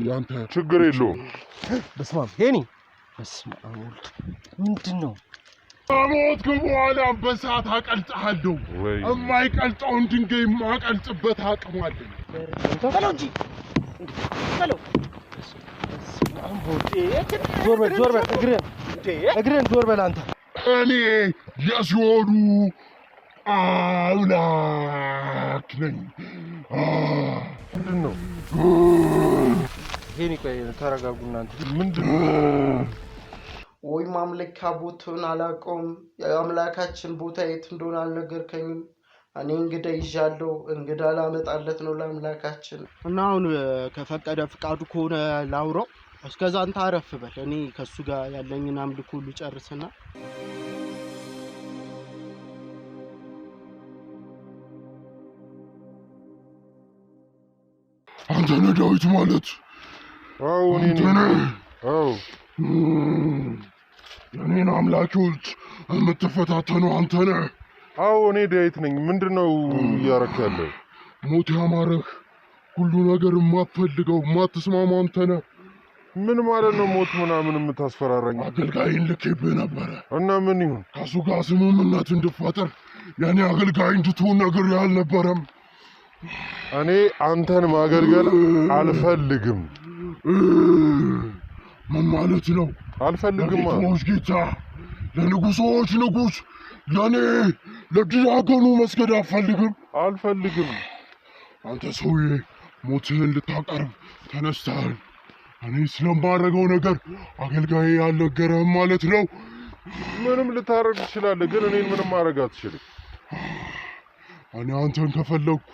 ያንተ ችግር የለውም በስማም ሄኒ በስማም ምንድነው አሞት ከበኋላ በሰዓት አቀልጣለሁ የማይቀልጠውን ድንጋይ ማቀልጥበት አቅም አለኝ ተለው እንጂ ተለው ዞር በል እግሬን ዞር በል አንተ እኔ የሲኦሉ አምላክ ነኝ ምንድነው ሄኒ ቆይ ተረጋጉ እናንተ ምንድነው ወይ ማምለኪያ ቦታውን አላውቀውም የአምላካችን ቦታ የት እንደሆነ አልነገርከኝም እኔ እንግዳ ይዣለሁ እንግዳ ላመጣለት ነው ለአምላካችን እና አሁን ከፈቀደ ፍቃዱ ከሆነ ላውራው እስከዛ አንተ አረፍ በል እኔ ከሱ ጋር ያለኝን አምልኮ ሁሉ ጨርስና አንተ ነህ ዳዊት ማለት አዎ እኔ አዎ የኔን አምላኮች የምትፈታተነው አንተ ነህ አዎ እኔ ዳዊት ነኝ ምንድነው እያረክ ያለው ሞት ያማረህ ሁሉ ነገር የማትፈልገው የማትስማማው አንተ ነህ ምን ማለት ነው ሞት ምናምን የምታስፈራራኝ አገልጋይን ልኬብህ ነበረ እና ምን ይሁን ከሱ ጋር ስምምነት እንድፈጥር የኔ አገልጋይ እንድትሆን ነግሬህ አልነበረም እኔ አንተን ማገልገል አልፈልግም ምን ማለት ነው አልፈልግም ለጌቶች ጌታ ለንጉሶች ንጉስ ለኔ ለድራጎኑ መስገድ አልፈልግም አንተ ሰውዬ ሞትህን ልታቀርብ ተነስተሃል እኔ ስለማደርገው ነገር አገልጋዬ ያልነገረህም ማለት ነው ምንም ልታረግ ትችላለህ ግን እኔን ምንም ማድረግ አትችልም እኔ አንተን ከፈለኩ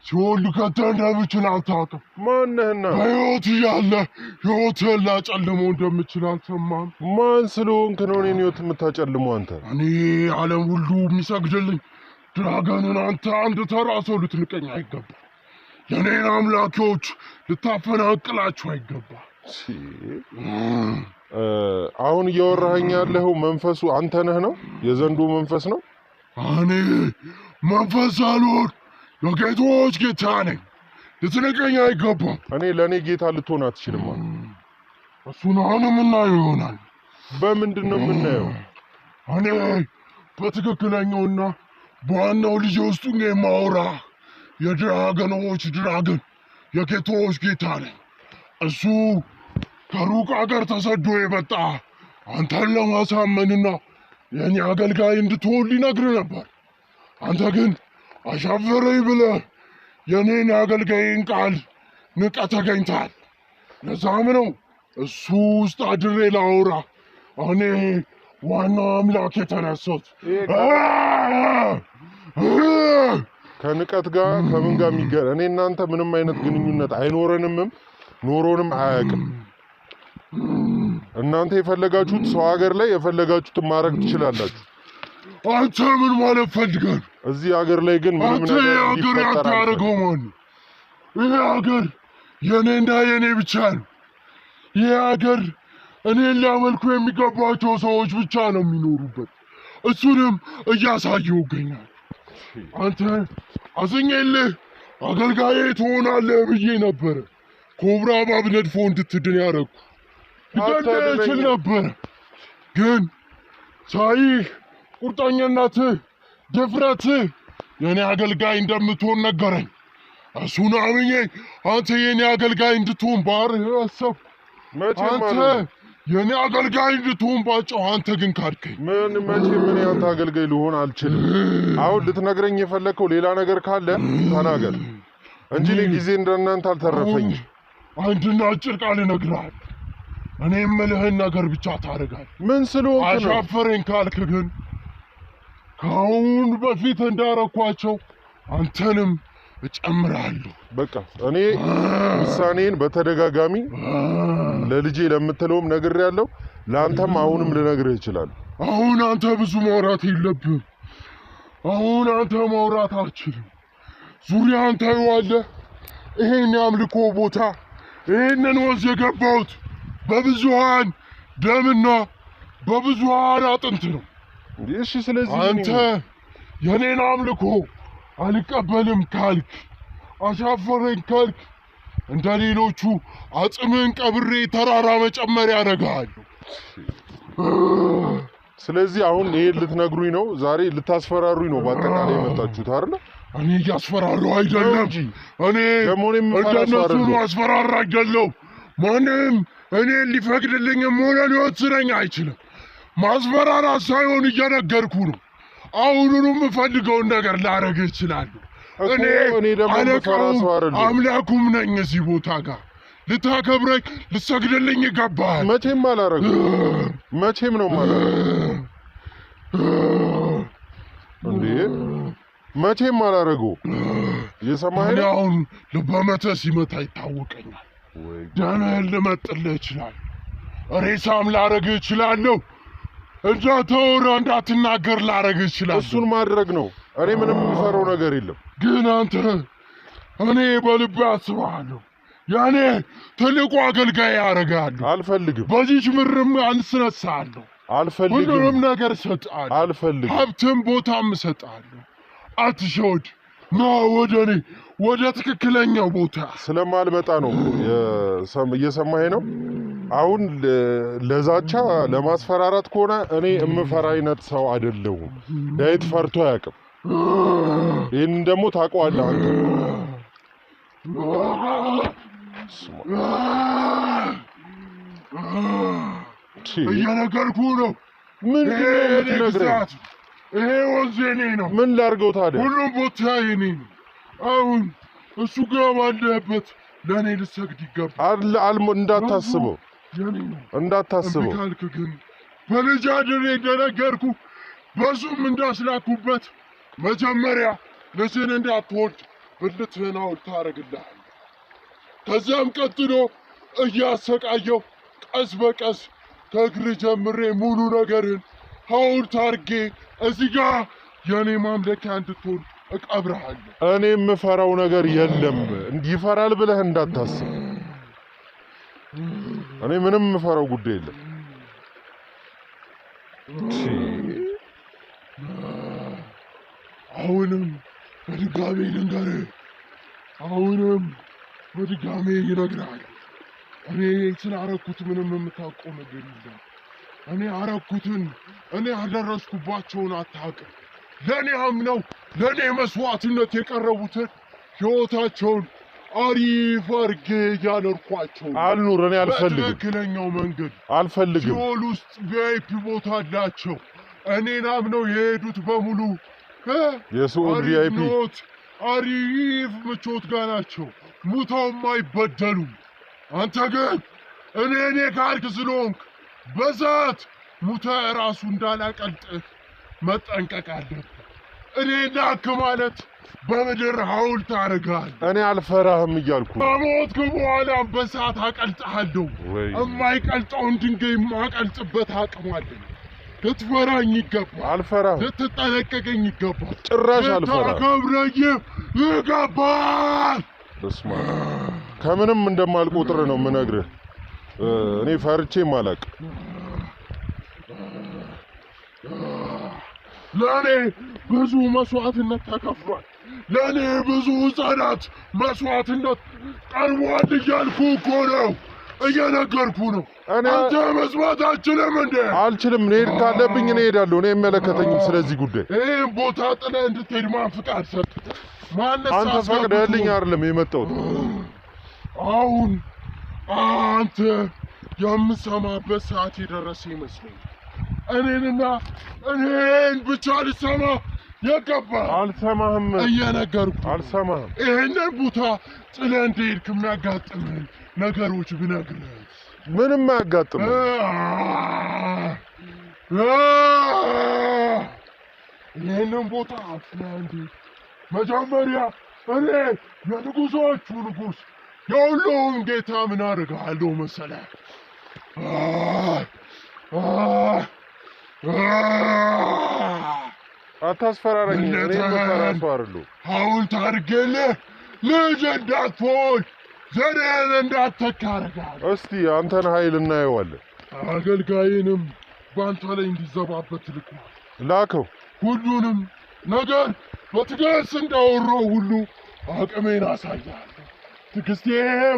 ሲኦል ልከተህ እንደምችል አታውቅም ማነህና በሕይወት እያለ ሕይወትህን ላጨልመው እንደምችል አልሰማህም ማን ስለሆንክ ነው እኔን ሕይወት የምታጨልመው አንተ እኔ ዓለም ሁሉ የሚሰግድልኝ ድራገንን አንተ አንድ ተራ ሰው ልትንቀኝ አይገባም የኔን አምላኮች ልታፈናቅላችሁ አይገባም አሁን እያወራኸኝ ያለኸው መንፈሱ አንተ ነህ ነው የዘንዶ መንፈስ ነው እኔ መንፈስ አልሆን የጌቶች ጌታ ነኝ ልትንቀኝ አይገባም እኔ ለእኔ ጌታ ልትሆን አትችልም እሱን አሁን የምናየው ይሆናል በምንድን ነው የምናየው እኔ በትክክለኛውና በዋናው ልጅ ውስጡ የማወራ የድራገኖች ድራገን የጌቶች ጌታ ነኝ እሱ ከሩቅ አገር ተሰዶ የመጣ አንተን ለማሳመንና የኔ አገልጋይ እንድትሆን ሊነግርህ ነበር አንተ ግን አሻፈረኝ ብለህ የኔን አገልጋይን ቃል ንቀህ ተገኝተሃል ለዛም ነው እሱ ውስጥ አድሬ ላውራ እኔ ዋናው አምላክ የተነሳሁት ከንቀት ጋር ከምን ጋር የሚገር እኔ እናንተ ምንም አይነት ግንኙነት አይኖረንምም ኖሮንም አያውቅም እናንተ የፈለጋችሁት ሰው ሀገር ላይ የፈለጋችሁትን ማድረግ ትችላላችሁ አንተ ምን ማለት ፈልጋለህ እዚህ ሀገር ላይ ግን ምንም ነገር ሀገር ያታረገው ማን ይሄ ሀገር የኔና የኔ ብቻ ነው ይሄ ሀገር እኔን ሊያመልኩ የሚገባቸው ሰዎች ብቻ ነው የሚኖሩበት እሱንም እያሳየው ይገኛል አንተ አዝኜልህ አገልጋዬ ትሆናለህ ብዬ ነበር ኮብራ እባብ ነድፎ እንድትድን ያደረኩ ልገድልህ እችል ነበር ግን ሳይህ ቁርጠኝነትህ ድፍረትህ የኔ አገልጋይ እንደምትሆን ነገረኝ እሱን አምኜ አንተ የኔ አገልጋይ እንድትሆን ባርህ አሰብኩ አንተ የኔ አገልጋይ እንድትሆን ባጨው አንተ ግን ካድከኝ መቼም እኔ አንተ አገልጋይ ልሆን አልችልም አሁን ልትነግረኝ የፈለከው ሌላ ነገር ካለ ተናገር እንጂ እኔ ጊዜ እንደናንተ አልተረፈኝም አንድና አጭር ቃል እነግርሃለሁ እኔ የምልህን ነገር ብቻ ታደርጋለህ ምን ስለሆንክ ነው አሻፈረኝ ካልክ ግን ከአሁን በፊት እንዳረኳቸው አንተንም እጨምራለሁ በቃ እኔ ውሳኔን በተደጋጋሚ ለልጄ ለምትለውም ነግሬያለሁ ለአንተም አሁንም ልነግርህ እችላለሁ አሁን አንተ ብዙ ማውራት የለብህም አሁን አንተ ማውራት አትችልም ዙሪያን ታየዋለህ ይሄን የአምልኮ ቦታ ይሄንን ወንዝ የገባሁት በብዙሃን ደምና በብዙሃን አጥንት ነው እሺ ስለዚህ አንተ የኔን አምልኮ አልቀበልም ካልክ አሻፈረኝ ካልክ እንደ ሌሎቹ አጽምን ቀብሬ ተራራ መጨመር ያደርጋሉ። ስለዚህ አሁን ይሄን ልትነግሩኝ ነው? ዛሬ ልታስፈራሩኝ ነው በአጠቃላይ የመጣችሁት አይደል? እኔ እያስፈራራሁ አይደለም። እኔ እንደነሱ ማስፈራራ አይደለም። ማንም እኔን ሊፈቅድልኝም ሆነ ሊወስነኝ አይችልም። ማስፈራራት ሳይሆን እየነገርኩ ነው። አሁኑኑ የምፈልገውን ነገር ላደርግ እችላለሁ። እኔ አለቃውም አምላኩም ነኝ። እዚህ ቦታ ጋር ልታከብረኝ ልሰግድልኝ ይገባል። መቼም አላረገው። መቼም ነው ማላረገው እንዴ? መቼም አላረገው። የሰማኸኝ ነው? አሁን ልበመተ ሲመታ ይታወቀኛል። ደምህን ልመጥልህ እችላለሁ። ሬሳም ላረግህ እችላለሁ። እንዳታወራ እንዳትናገር ላረግህ እችላለሁ። እሱን ማድረግ ነው። እኔ ምንም የምፈራው ነገር የለም። ግን አንተ እኔ በልቤ አስብሃለሁ። ያኔ ትልቁ አገልጋይ ያደርግሃለሁ። አልፈልግም። በዚች ምድርም አስነሳለሁ። አልፈልግም። ሁሉንም ነገር እሰጥሃለሁ። አልፈልግም። ሀብትም ቦታም እሰጥሃለሁ። አትሸወድ። ና ወደ እኔ ወደ ትክክለኛው ቦታ። ስለማልመጣ ነው እየሰማኸኝ ነው? አሁን ለዛቻ ለማስፈራራት ከሆነ እኔ የምፈራ አይነት ሰው አይደለሁም። ዳዊት ፈርቶ አያውቅም። ይህንን ደግሞ ታውቀዋለህ አንተ። እየነገርኩህ ነው። ምንድን ነው የምትነግረኝ? ይሄ ወንዝ የኔ ነው። ምን ላድርገው ታዲያ? ሁሉም ቦታ የኔ ነው። አሁን እሱ ጋር ባለህበት ለእኔ ልሰግድ ይገባል። እንዳታስበው እንዳታስበው። ካልክ ግን በልጅ አድሬ እንደነገርኩህ በሱም እንዳስላኩበት መጀመሪያ ልጅን እንዳትወልድ ብልትህን ሐውልት አደርግልሃለሁ። ከዚያም ቀጥሎ እያሰቃየው ቀስ በቀስ ከእግር ጀምሬ ሙሉ ነገርን ሐውልት አድርጌ እዚህ ጋር የእኔ ማምለኪያ እንድትሆን እቀብርሃለሁ። እኔ የምፈራው ነገር የለም። ይፈራል ብለህ እንዳታስብ። እኔ ምንም የምፈራው ጉዳይ የለም። አሁንም በድጋሜ ልንገርህ፣ አሁንም በድጋሜ ይነግርሃል። እኔ ስላረኩት ምንም የምታውቀው ነገር የለም። እኔ አረኩትን እኔ ያደረስኩባቸውን አታውቅም። ለእኔ አምነው ለእኔ መስዋዕትነት የቀረቡትን ሕይወታቸውን አሪፍ አድርጌ ያኖርኳቸው አልኑር። እኔ አልፈልግም። በትክክለኛው መንገድ አልፈልግም። ሲኦል ውስጥ ቪአይፒ ቦታ አላቸው። እኔን አምነው የሄዱት በሙሉ የሲኦል ቪአይፒ አሪፍ ምቾት ጋር ናቸው። ሙተውም አይበደሉም። አንተ ግን እኔ ካልክ ስለሆንክ በዛት ሙተህ ራሱ እንዳላቀልጥህ መጠንቀቅ አለብህ። እኔ ላክ ማለት በምድር ሐውልት አደርግሃለሁ። እኔ አልፈራህም እያልኩ ከሞትክ በኋላም በሰዓት አቀልጥሃለሁ። የማይቀልጠውን ድንጋይ የማቀልጥበት አቅም አለኝ። ልትፈራኝ ይገባል። አልፈራህም። ልትጠነቀቀኝ ይገባል። ጭራሽ አልፈራህም። ልታከብረኝ ይገባል። በስመ አብ። ከምንም እንደማልቆጥር ነው የምነግርህ። እኔ ፈርቼም አላውቅም። ለእኔ ብዙ መስዋዕትነት ተከፍሏል። ለእኔ ብዙ ሕፃናት መስዋዕትነት ቀርቧል እያልኩ እኮ ነው፣ እየነገርኩ ነው። አንተ መስማት አልችልም እንዴ? አልችልም። መሄድ ካለብኝ እኔ እሄዳለሁ። እኔ አይመለከተኝም ስለዚህ ጉዳይ። ይህን ቦታ ጥለህ እንድትሄድ ማን ፍቃድ ሰጠ? አንተ ፈቅደህልኝ አይደለም የመጣሁት። አሁን አንተ የምሰማበት ሰዓት የደረሰ ይመስለኛል። እኔን ብቻ ልሰማ ይገባል። አልሰማህም። እየነገርኩህ አልሰማህም። ይህንን ቦታ ጥለህ እንደሄድክ የሚያጋጥምህን ነገሮች ብነግርህ ምንም አያጋጥምም። ይህንን ቦታ ጥለህ እንደሄድክ መጀመሪያ እኔ የንጉሶቹ ንጉሥ የሁሉም ጌታ ምን አደርግሃለሁ መሰለህ? አታስፈራራኝ። እኔ የምፈራ ሰው አይደለሁም። ሐውልት አድርጌልህ ልጅ እንዳትሆን ዘርህን እንዳትተካ አደርግሃለሁ። እስቲ አንተን ኃይል እናየዋለን። አገልጋይንም በአንተ ላይ እንዲዘባበት ልኳል። ላከው። ሁሉንም ነገር በትዕግስት እንዳወራው ሁሉ አቅሜን አሳያለሁ። ትዕግስቴ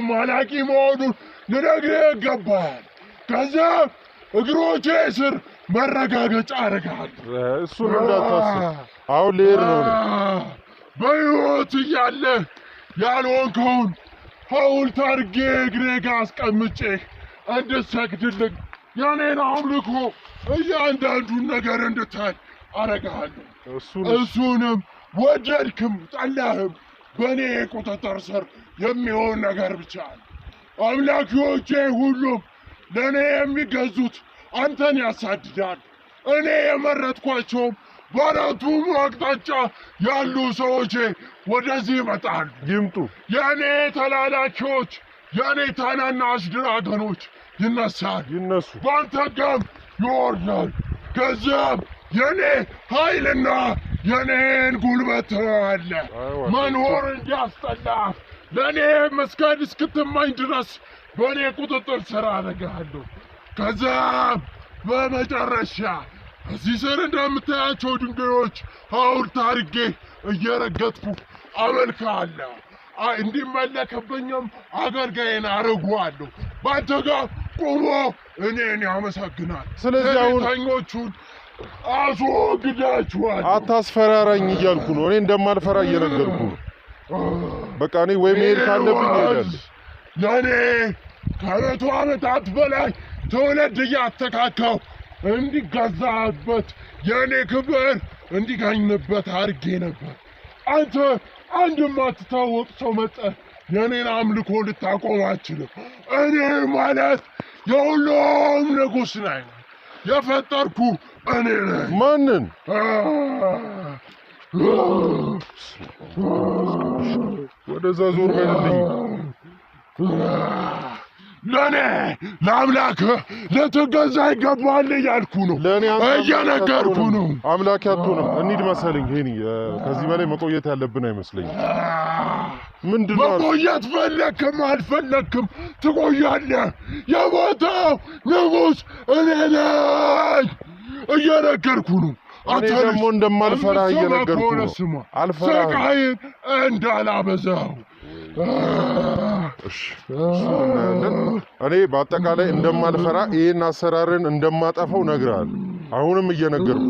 ማላቂ መሆኑን ልነግርህ ይገባል። ከዛ እግሮቼ ስር መረጋገጫ አደርግሃለሁ። እሱን እንዳታስብ። አሁን ልሄድ ነው። በሕይወት እያለህ ያልሆንከውን ሐውልት አድርጌ እግሬ ጋር አስቀምጬህ እንድትሰግድልኝ የኔን አምልኮ እያንዳንዱን ነገር እንድታይ አደርግሃለሁ። እሱንም ወደድክም ጠላህም በእኔ ቁጥጥር ስር የሚሆን ነገር ብቻ ነው። አምላኪዎቼ ሁሉም ለእኔ የሚገዙት አንተን ያሳድዳል። እኔ የመረጥኳቸውም በአራቱም አቅጣጫ ያሉ ሰዎቼ ወደዚህ ይመጣሉ። ይምጡ። የእኔ ተላላኪዎች፣ የእኔ ታናናሽ ድራገኖች ይነሱ፣ በአንተ ጋም ይወርዳል። ከዚያም የእኔ ኃይልና የእኔን ጉልበት አለ መኖር እንዲያስጠላህ ለእኔ መስገድ እስክትማኝ ድረስ በእኔ ቁጥጥር ስር አደርግሃለሁ። ከዛም በመጨረሻ እዚህ ስር እንደምታያቸው ድንጋዮች ሐውልት አድርጌ እየረገጥኩ አመልክሃለሁ። እንዲመለክብኝም አገልጋይን አደርገዋለሁ። በአንተ ጋር ቆሞ እኔን ያመሰግናል። ስለዚህ አሁን ተኞቹን አስወግዳችኋል። አታስፈራራኝ እያልኩ ነው። እኔ እንደማልፈራ እየነገርኩ ነው። በቃ እኔ ወይ መሄድ ካለብኝ እሄዳለሁ። ለእኔ ከመቶ ዓመታት በላይ ትውልድ እያተካካው እንዲገዛበት የእኔ ክብር እንዲገኝበት አድርጌ ነበር። አንተ አንድ የማትታወቅ ሰው መጠህ የእኔን አምልኮ ልታቆም አትችልም። እኔ ማለት የሁሉም ንጉሥ ነኝ። የፈጠርኩ እኔ ነኝ። ማንን? ወደዛ ዞር በልልኝ። ለእኔ ለአምላክህ ልትገዛ ይገባል እያልኩ ነው፣ እየነገርኩ ነው። አምላክ አትሆንም። እንሂድ መሰለኝ። ሄኒ ከዚህ በላይ መቆየት ያለብን አይመስለኝም። ምንድን ነው መቆየት? ፈለክም አልፈለክም ትቆያለህ። የቦታው ንጉሥ እኔ ነኝ፣ እየነገርኩ ነው። እኔ ደግሞ እንደማልፈራህ እየነገርኩ ነው። አልፈራህም። ስቃይን እንዳላበዛው እኔ በአጠቃላይ እንደማልፈራ ይህን አሰራርን እንደማጠፈው ነግረሃል። አሁንም እየነገርኩ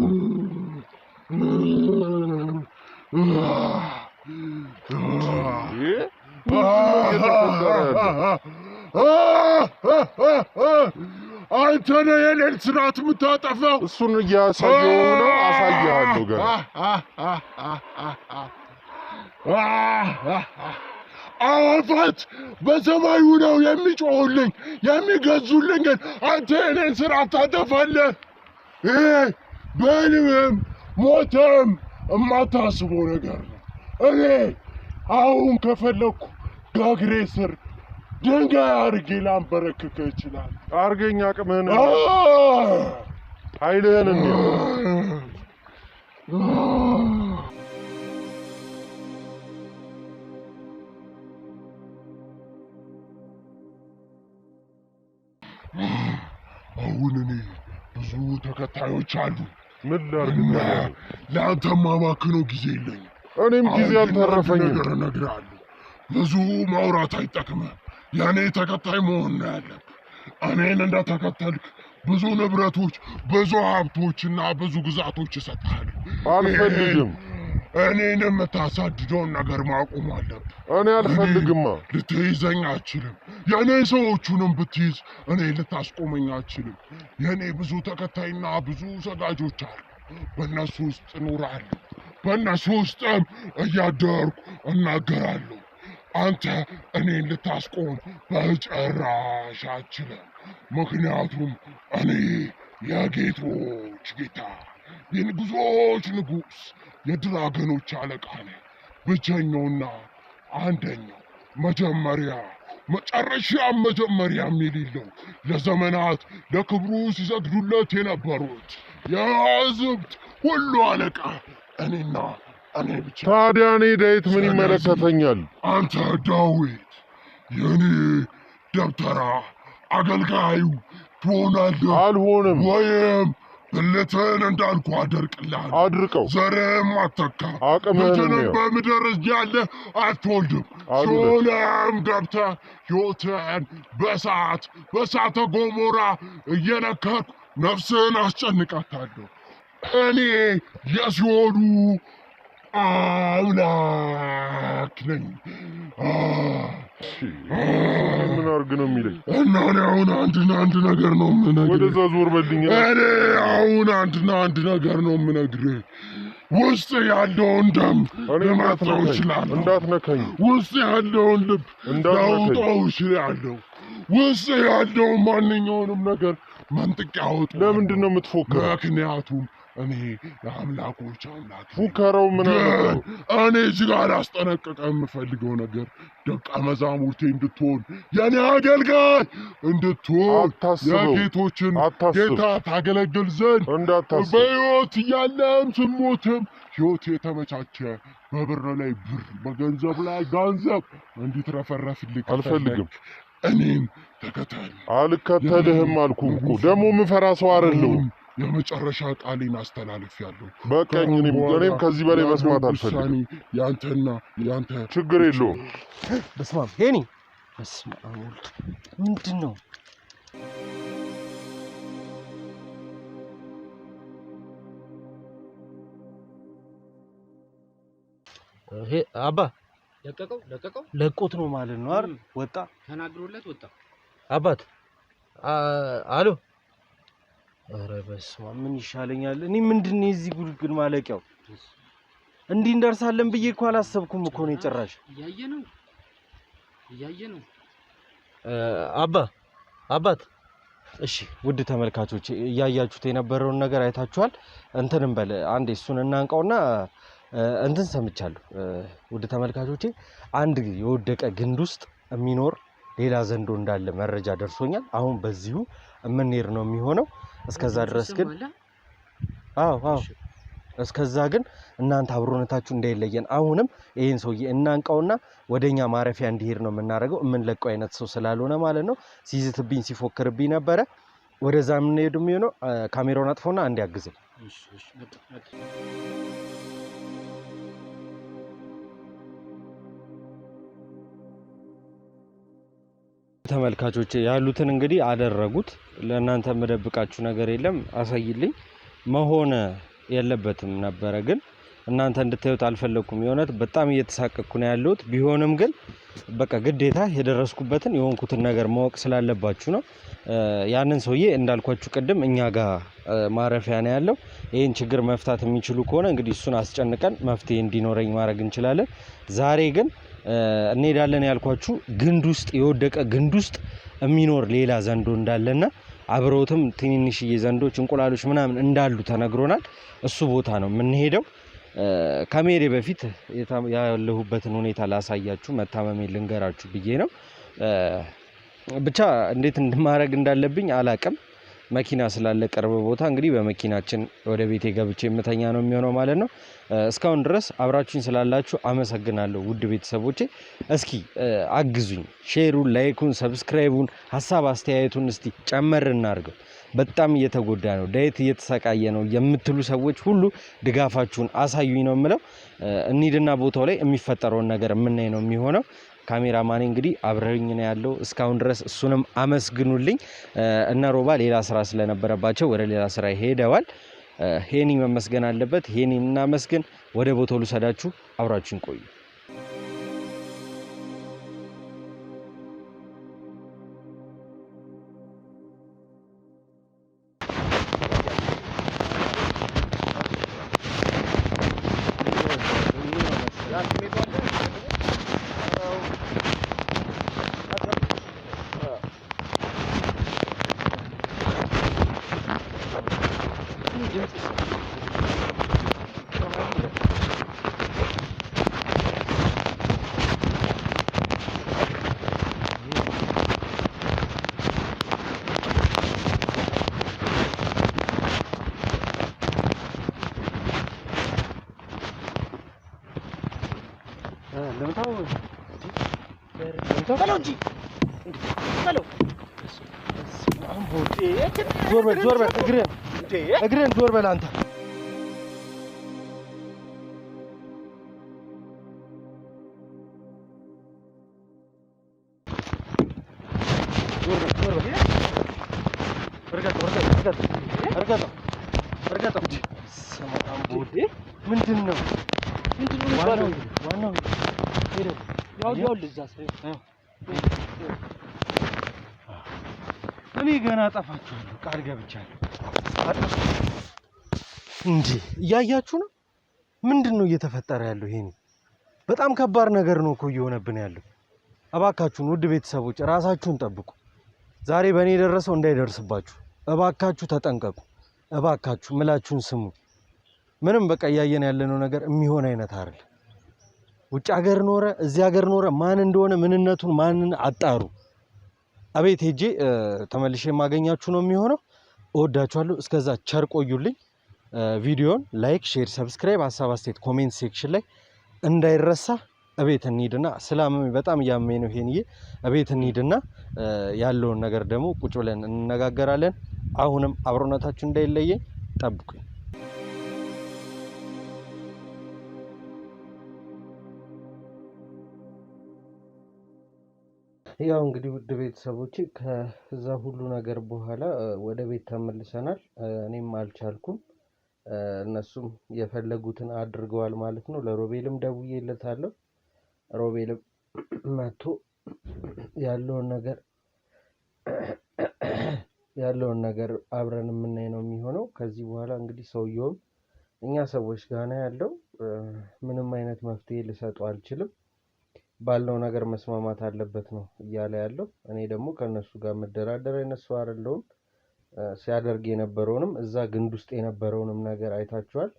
አንተ ነህ የኔን ስርዓት የምታጠፋው። እሱን እያሳየሁ ነው። አሳይሃለሁ ገና አዋፋት በሰማዩ ነው የሚጮሁልኝ የሚገዙልኝ፣ ግን አንተ የኔን ስርዓት ታጠፋለህ። ይሄ በሕልምም ሞተም የማታስበው ነገር ነው። እኔ አሁን ከፈለግኩ ከእግሬ ስር ድንጋይ አድርጌ ላንበረክክህ እችላለሁ። አርገኝ፣ አቅምህን ኃይልህን እንዲህ አሁን እኔ ብዙ ተከታዮች አሉ። ምን ላድርግ? ለአንተ ማባክነው ጊዜ የለኝም። እኔም ጊዜ አልተረፈኝም። ነገር እነግርሃለሁ። ብዙ ማውራት አይጠቅምም። የእኔ ተከታይ መሆን ነው ያለብህ። እኔን እንደተከተልክ ብዙ ንብረቶች፣ ብዙ ሀብቶችና ብዙ ግዛቶች እሰጥሃለሁ። አልፈልግም። እኔን የምታሳድደውን ነገር ማቆም አለብህ። እኔ አልፈልግማ። ልትይዘኝ አትችልም። የእኔ ሰዎቹንም ብትይዝ እኔ ልታስቆመኝ አትችልም። የእኔ ብዙ ተከታይና ብዙ ሰጋጆች አሉ። በእነሱ ውስጥ እኖራለሁ። በእነሱ ውስጥም እያደርኩ እናገራለሁ። አንተ እኔን ልታስቆም በጭራሽ አትችልም። ምክንያቱም እኔ የጌቶች ጌታ፣ የንጉሶች ንጉሥ፣ የድራገኖች አለቃ ነኝ። ብቸኛውና አንደኛው፣ መጀመሪያ መጨረሻም መጀመሪያም የሌለው፣ ለዘመናት ለክብሩ ሲሰግዱለት የነበሩት የሕዝብት ሁሉ አለቃ እኔና እኔ ብቻ። ታዲያ እኔ ዳዊት ምን ይመለከተኛል? አንተ ዳዊት የኔ ደብተራ አገልጋዩ ትሆናለህ አልሆንም። ወይም ብልትህን እንዳልኩ አደርቅልሃለሁ። አድርቀው ዘርህም አተካ። አቅምህን በምድር እያለ አትወልድም። ሲኦልም ገብተህ ሕይወትህን በእሳተ ገሞራ እየነከርኩ ነፍስህን አስጨንቃታለሁ። እኔ የሲኦሉ አምላክ ነኝ። ምን አድርግ ነው የሚለኝ? እና እኔ አሁን አንድ ነገር ነው የምነግርህ። ወደዛ ዞር በልኝ። እኔ አሁን አንድ ነገር ነው የምነግርህ። ውስጥ ያለውን ደም ልመታው እችላለሁ። እንዳትነካኝ። ውስጥ ያለውን ልብ ላውጣው እችላለሁ። ውስጥ ያለውን ማንኛውንም ነገር መንጥቄ አወጣዋለሁ። ለምንድን ነው የምትፎክረው? ምክንያቱም እኔ የአምላኮች አምላክ። ፉከራው ምን ነው? እኔ እዚህ ጋር ላስጠነቅቅህ የምፈልገው ነገር ደቀ መዛሙርቴ እንድትሆን፣ የኔ አገልጋይ እንድትሆን፣ የጌቶችን ጌታ ታገለግል ዘንድ በሕይወት እያለም ስሞትም ሕይወት የተመቻቸ በብር ላይ ብር በገንዘብ ላይ ገንዘብ እንዲትረፈረፍልህ አልፈልግም። እኔን ተከተል። አልከተልህም አልኩህ እኮ። ደግሞ የምፈራ ሰው አይደለሁም። የመጨረሻ ቃሌን አስተላልፌያለሁ። በቃኝ። እኔም ከዚህ በላይ መስማት አልፈልግም። ያንተና ያንተ ችግር የለውም። በስመ አብ ሄኒ፣ በስመ አብ ወልድ፣ ምንድን ነው? አባ ለቀቀው ለቆት ነው ማለት ነው አይደል? ወጣ ተናግሮለት ወጣ። አባት አሎ። ኧረ በስመ አብ ምን ይሻለኛል? እኔ ምንድን ነው የዚህ ጉድግድ ማለቂያው? እንዲህ እንደርሳለን ብዬ እኮ አላሰብኩም እኮ ነው ጭራሽ። እያየ ነው አባት። እሺ ውድ ተመልካቾች እያያችሁት የነበረውን ነገር አይታችኋል። እንትንም በል አንዴ እሱን እናንቀውና እንትን ሰምቻለሁ። ውድ ተመልካቾቼ አንድ የወደቀ ግንድ ውስጥ የሚኖር ሌላ ዘንዶ እንዳለ መረጃ ደርሶኛል። አሁን በዚሁ የምንሄድ ነው የሚሆነው። እስከዛ ድረስ ግን እስከዛ ግን እናንተ አብሮነታችሁ እንዳይለየን። አሁንም ይሄን ሰውዬ እናንቀውና ወደኛ ማረፊያ እንዲሄድ ነው የምናደርገው። የምንለቀው አይነት ሰው ስላልሆነ ማለት ነው። ሲዝትብኝ ሲፎክርብኝ ነበረ። ወደዛ የምንሄድ የሚሆነው። ካሜራውን አጥፎና አንድ ያግዘኝ። ተመልካቾች ያሉትን እንግዲህ አደረጉት። ለእናንተ መደብቃችሁ ነገር የለም። አሳይልኝ። መሆን የለበትም ነበረ ግን እናንተ እንድታዩት አልፈለኩም። የሆነት በጣም እየተሳቀቅኩ ነው ያለሁት። ቢሆንም ግን በቃ ግዴታ የደረስኩበትን የሆንኩትን ነገር ማወቅ ስላለባችሁ ነው። ያንን ሰውዬ እንዳልኳችሁ ቅድም እኛ ጋር ማረፊያ ነው ያለው። ይህን ችግር መፍታት የሚችሉ ከሆነ እንግዲህ እሱን አስጨንቀን መፍትሄ እንዲኖረኝ ማድረግ እንችላለን። ዛሬ ግን እንሄዳለን ያልኳችሁ ግንድ ውስጥ የወደቀ ግንድ ውስጥ የሚኖር ሌላ ዘንዶ እንዳለና አብረውትም ትንንሽዬ ዘንዶች እንቁላሎች ምናምን እንዳሉ ተነግሮናል። እሱ ቦታ ነው የምንሄደው። ከመሄዴ በፊት ያለሁበትን ሁኔታ ላሳያችሁ፣ መታመሜን ልንገራችሁ ብዬ ነው። ብቻ እንዴት ማድረግ እንዳለብኝ አላቅም። መኪና ስላለ ቅርብ ቦታ እንግዲህ በመኪናችን ወደ ቤቴ ገብቼ የምተኛ ነው የሚሆነው ማለት ነው። እስካሁን ድረስ አብራችሁኝ ስላላችሁ አመሰግናለሁ ውድ ቤተሰቦቼ። እስኪ አግዙኝ፣ ሼሩን፣ ላይኩን፣ ሰብስክራይቡን፣ ሀሳብ አስተያየቱን እስቲ ጨመር እናድርገው። በጣም እየተጎዳ ነው፣ ዳይት እየተሰቃየ ነው የምትሉ ሰዎች ሁሉ ድጋፋችሁን አሳዩኝ ነው የምለው። እንሂድና ቦታው ላይ የሚፈጠረውን ነገር የምናይ ነው የሚሆነው። ካሜራማኔ እንግዲህ አብረኝ ነው ያለው እስካሁን ድረስ፣ እሱንም አመስግኑልኝ። እነ ሮባ ሌላ ስራ ስለነበረባቸው ወደ ሌላ ስራ ሄደዋል። ሄኒ መመስገን አለበት። ሄኒን እናመስግን። ወደ ቦታው ልሰዳችሁ፣ አብራችሁን ቆዩ። ዞር በል እግርህን እግሬን ዞር በል አንተ። ምንድን ነው ዋናው ያው ልዛ እኔ ገና አጠፋችኋለሁ ቃል ገብቻለሁ። እንዴ እያያችሁ ነው? ምንድን ነው እየተፈጠረ ያለው? ይሄኔ በጣም ከባድ ነገር ነው እኮ እየሆነብን ያለው። እባካችሁን ውድ ቤተሰቦች ራሳችሁን ጠብቁ። ዛሬ በእኔ የደረሰው እንዳይደርስባችሁ እባካችሁ ተጠንቀቁ። እባካችሁ ምላችሁን ስሙ። ምንም በቃ እያየን ያለነው ነገር የሚሆን አይነት አይደል። ውጭ ሀገር ኖረ እዚህ ሀገር ኖረ ማን እንደሆነ ምንነቱን ማንን አጣሩ። አቤት ሄጄ ተመልሼ የማገኛችሁ ነው የሚሆነው። እወዳችኋለሁ። እስከዛ ቸር ቆዩልኝ። ቪዲዮን ላይክ፣ ሼር፣ ሰብስክራይብ፣ ሀሳብ አስተያየት ኮሜንት ሴክሽን ላይ እንዳይረሳ። እቤት እንሂድና ስላመመኝ በጣም እያመመኝ ነው ይሄንዬ። እቤት እንሂድና ያለውን ነገር ደግሞ ቁጭ ብለን እንነጋገራለን። አሁንም አብሮነታችሁ እንዳይለየኝ ጠብቁኝ። ያው እንግዲህ ውድ ቤተሰቦቼ ከዛ ሁሉ ነገር በኋላ ወደ ቤት ተመልሰናል። እኔም አልቻልኩም፣ እነሱም የፈለጉትን አድርገዋል ማለት ነው። ለሮቤልም ደውዬለታለሁ። ሮቤልም መጥቶ ያለውን ነገር አብረን የምናይ ነው የሚሆነው። ከዚህ በኋላ እንግዲህ ሰውየውም እኛ ሰዎች ጋር ነው ያለው። ምንም አይነት መፍትሄ ልሰጠው አልችልም። ባለው ነገር መስማማት አለበት ነው እያለ ያለው። እኔ ደግሞ ከነሱ ጋር መደራደር አይነት ሰው አይደለሁም። ሲያደርግ የነበረውንም እዛ ግንድ ውስጥ የነበረውንም ነገር አይታችኋል።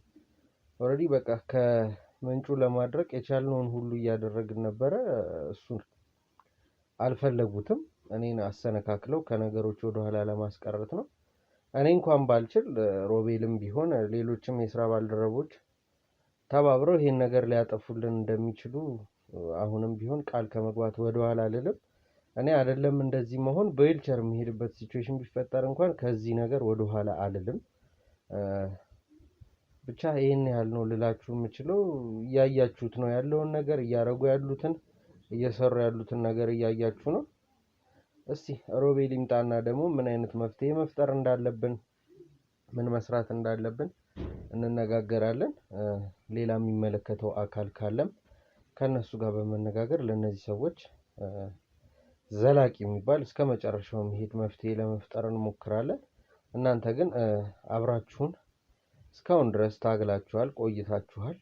ኦልሬዲ በቃ ከምንጩ ለማድረቅ የቻልነውን ሁሉ እያደረግን ነበረ። እሱን አልፈለጉትም። እኔን አሰነካክለው ከነገሮች ወደኋላ ለማስቀረት ነው። እኔ እንኳን ባልችል ሮቤልም ቢሆን ሌሎችም የስራ ባልደረቦች ተባብረው ይሄን ነገር ሊያጠፉልን እንደሚችሉ አሁንም ቢሆን ቃል ከመግባት ወደኋላ አልልም። እኔ አይደለም እንደዚህ መሆን በዊልቸር የሚሄድበት ሲቹዌሽን ቢፈጠር እንኳን ከዚህ ነገር ወደኋላ አልልም። ብቻ ይሄን ያህል ነው ልላችሁ የምችለው። እያያችሁት ነው ያለውን ነገር፣ እያረጉ ያሉትን እየሰሩ ያሉትን ነገር እያያችሁ ነው። እስቲ ሮቤል ይምጣና ደግሞ ምን አይነት መፍትሄ መፍጠር እንዳለብን ምን መስራት እንዳለብን እንነጋገራለን። ሌላ የሚመለከተው አካል ካለም ከነሱ ጋር በመነጋገር ለነዚህ ሰዎች ዘላቂ የሚባል እስከ መጨረሻው መሄድ መፍትሄ ለመፍጠር እንሞክራለን። እናንተ ግን አብራችሁን እስካሁን ድረስ ታግላችኋል፣ ቆይታችኋል።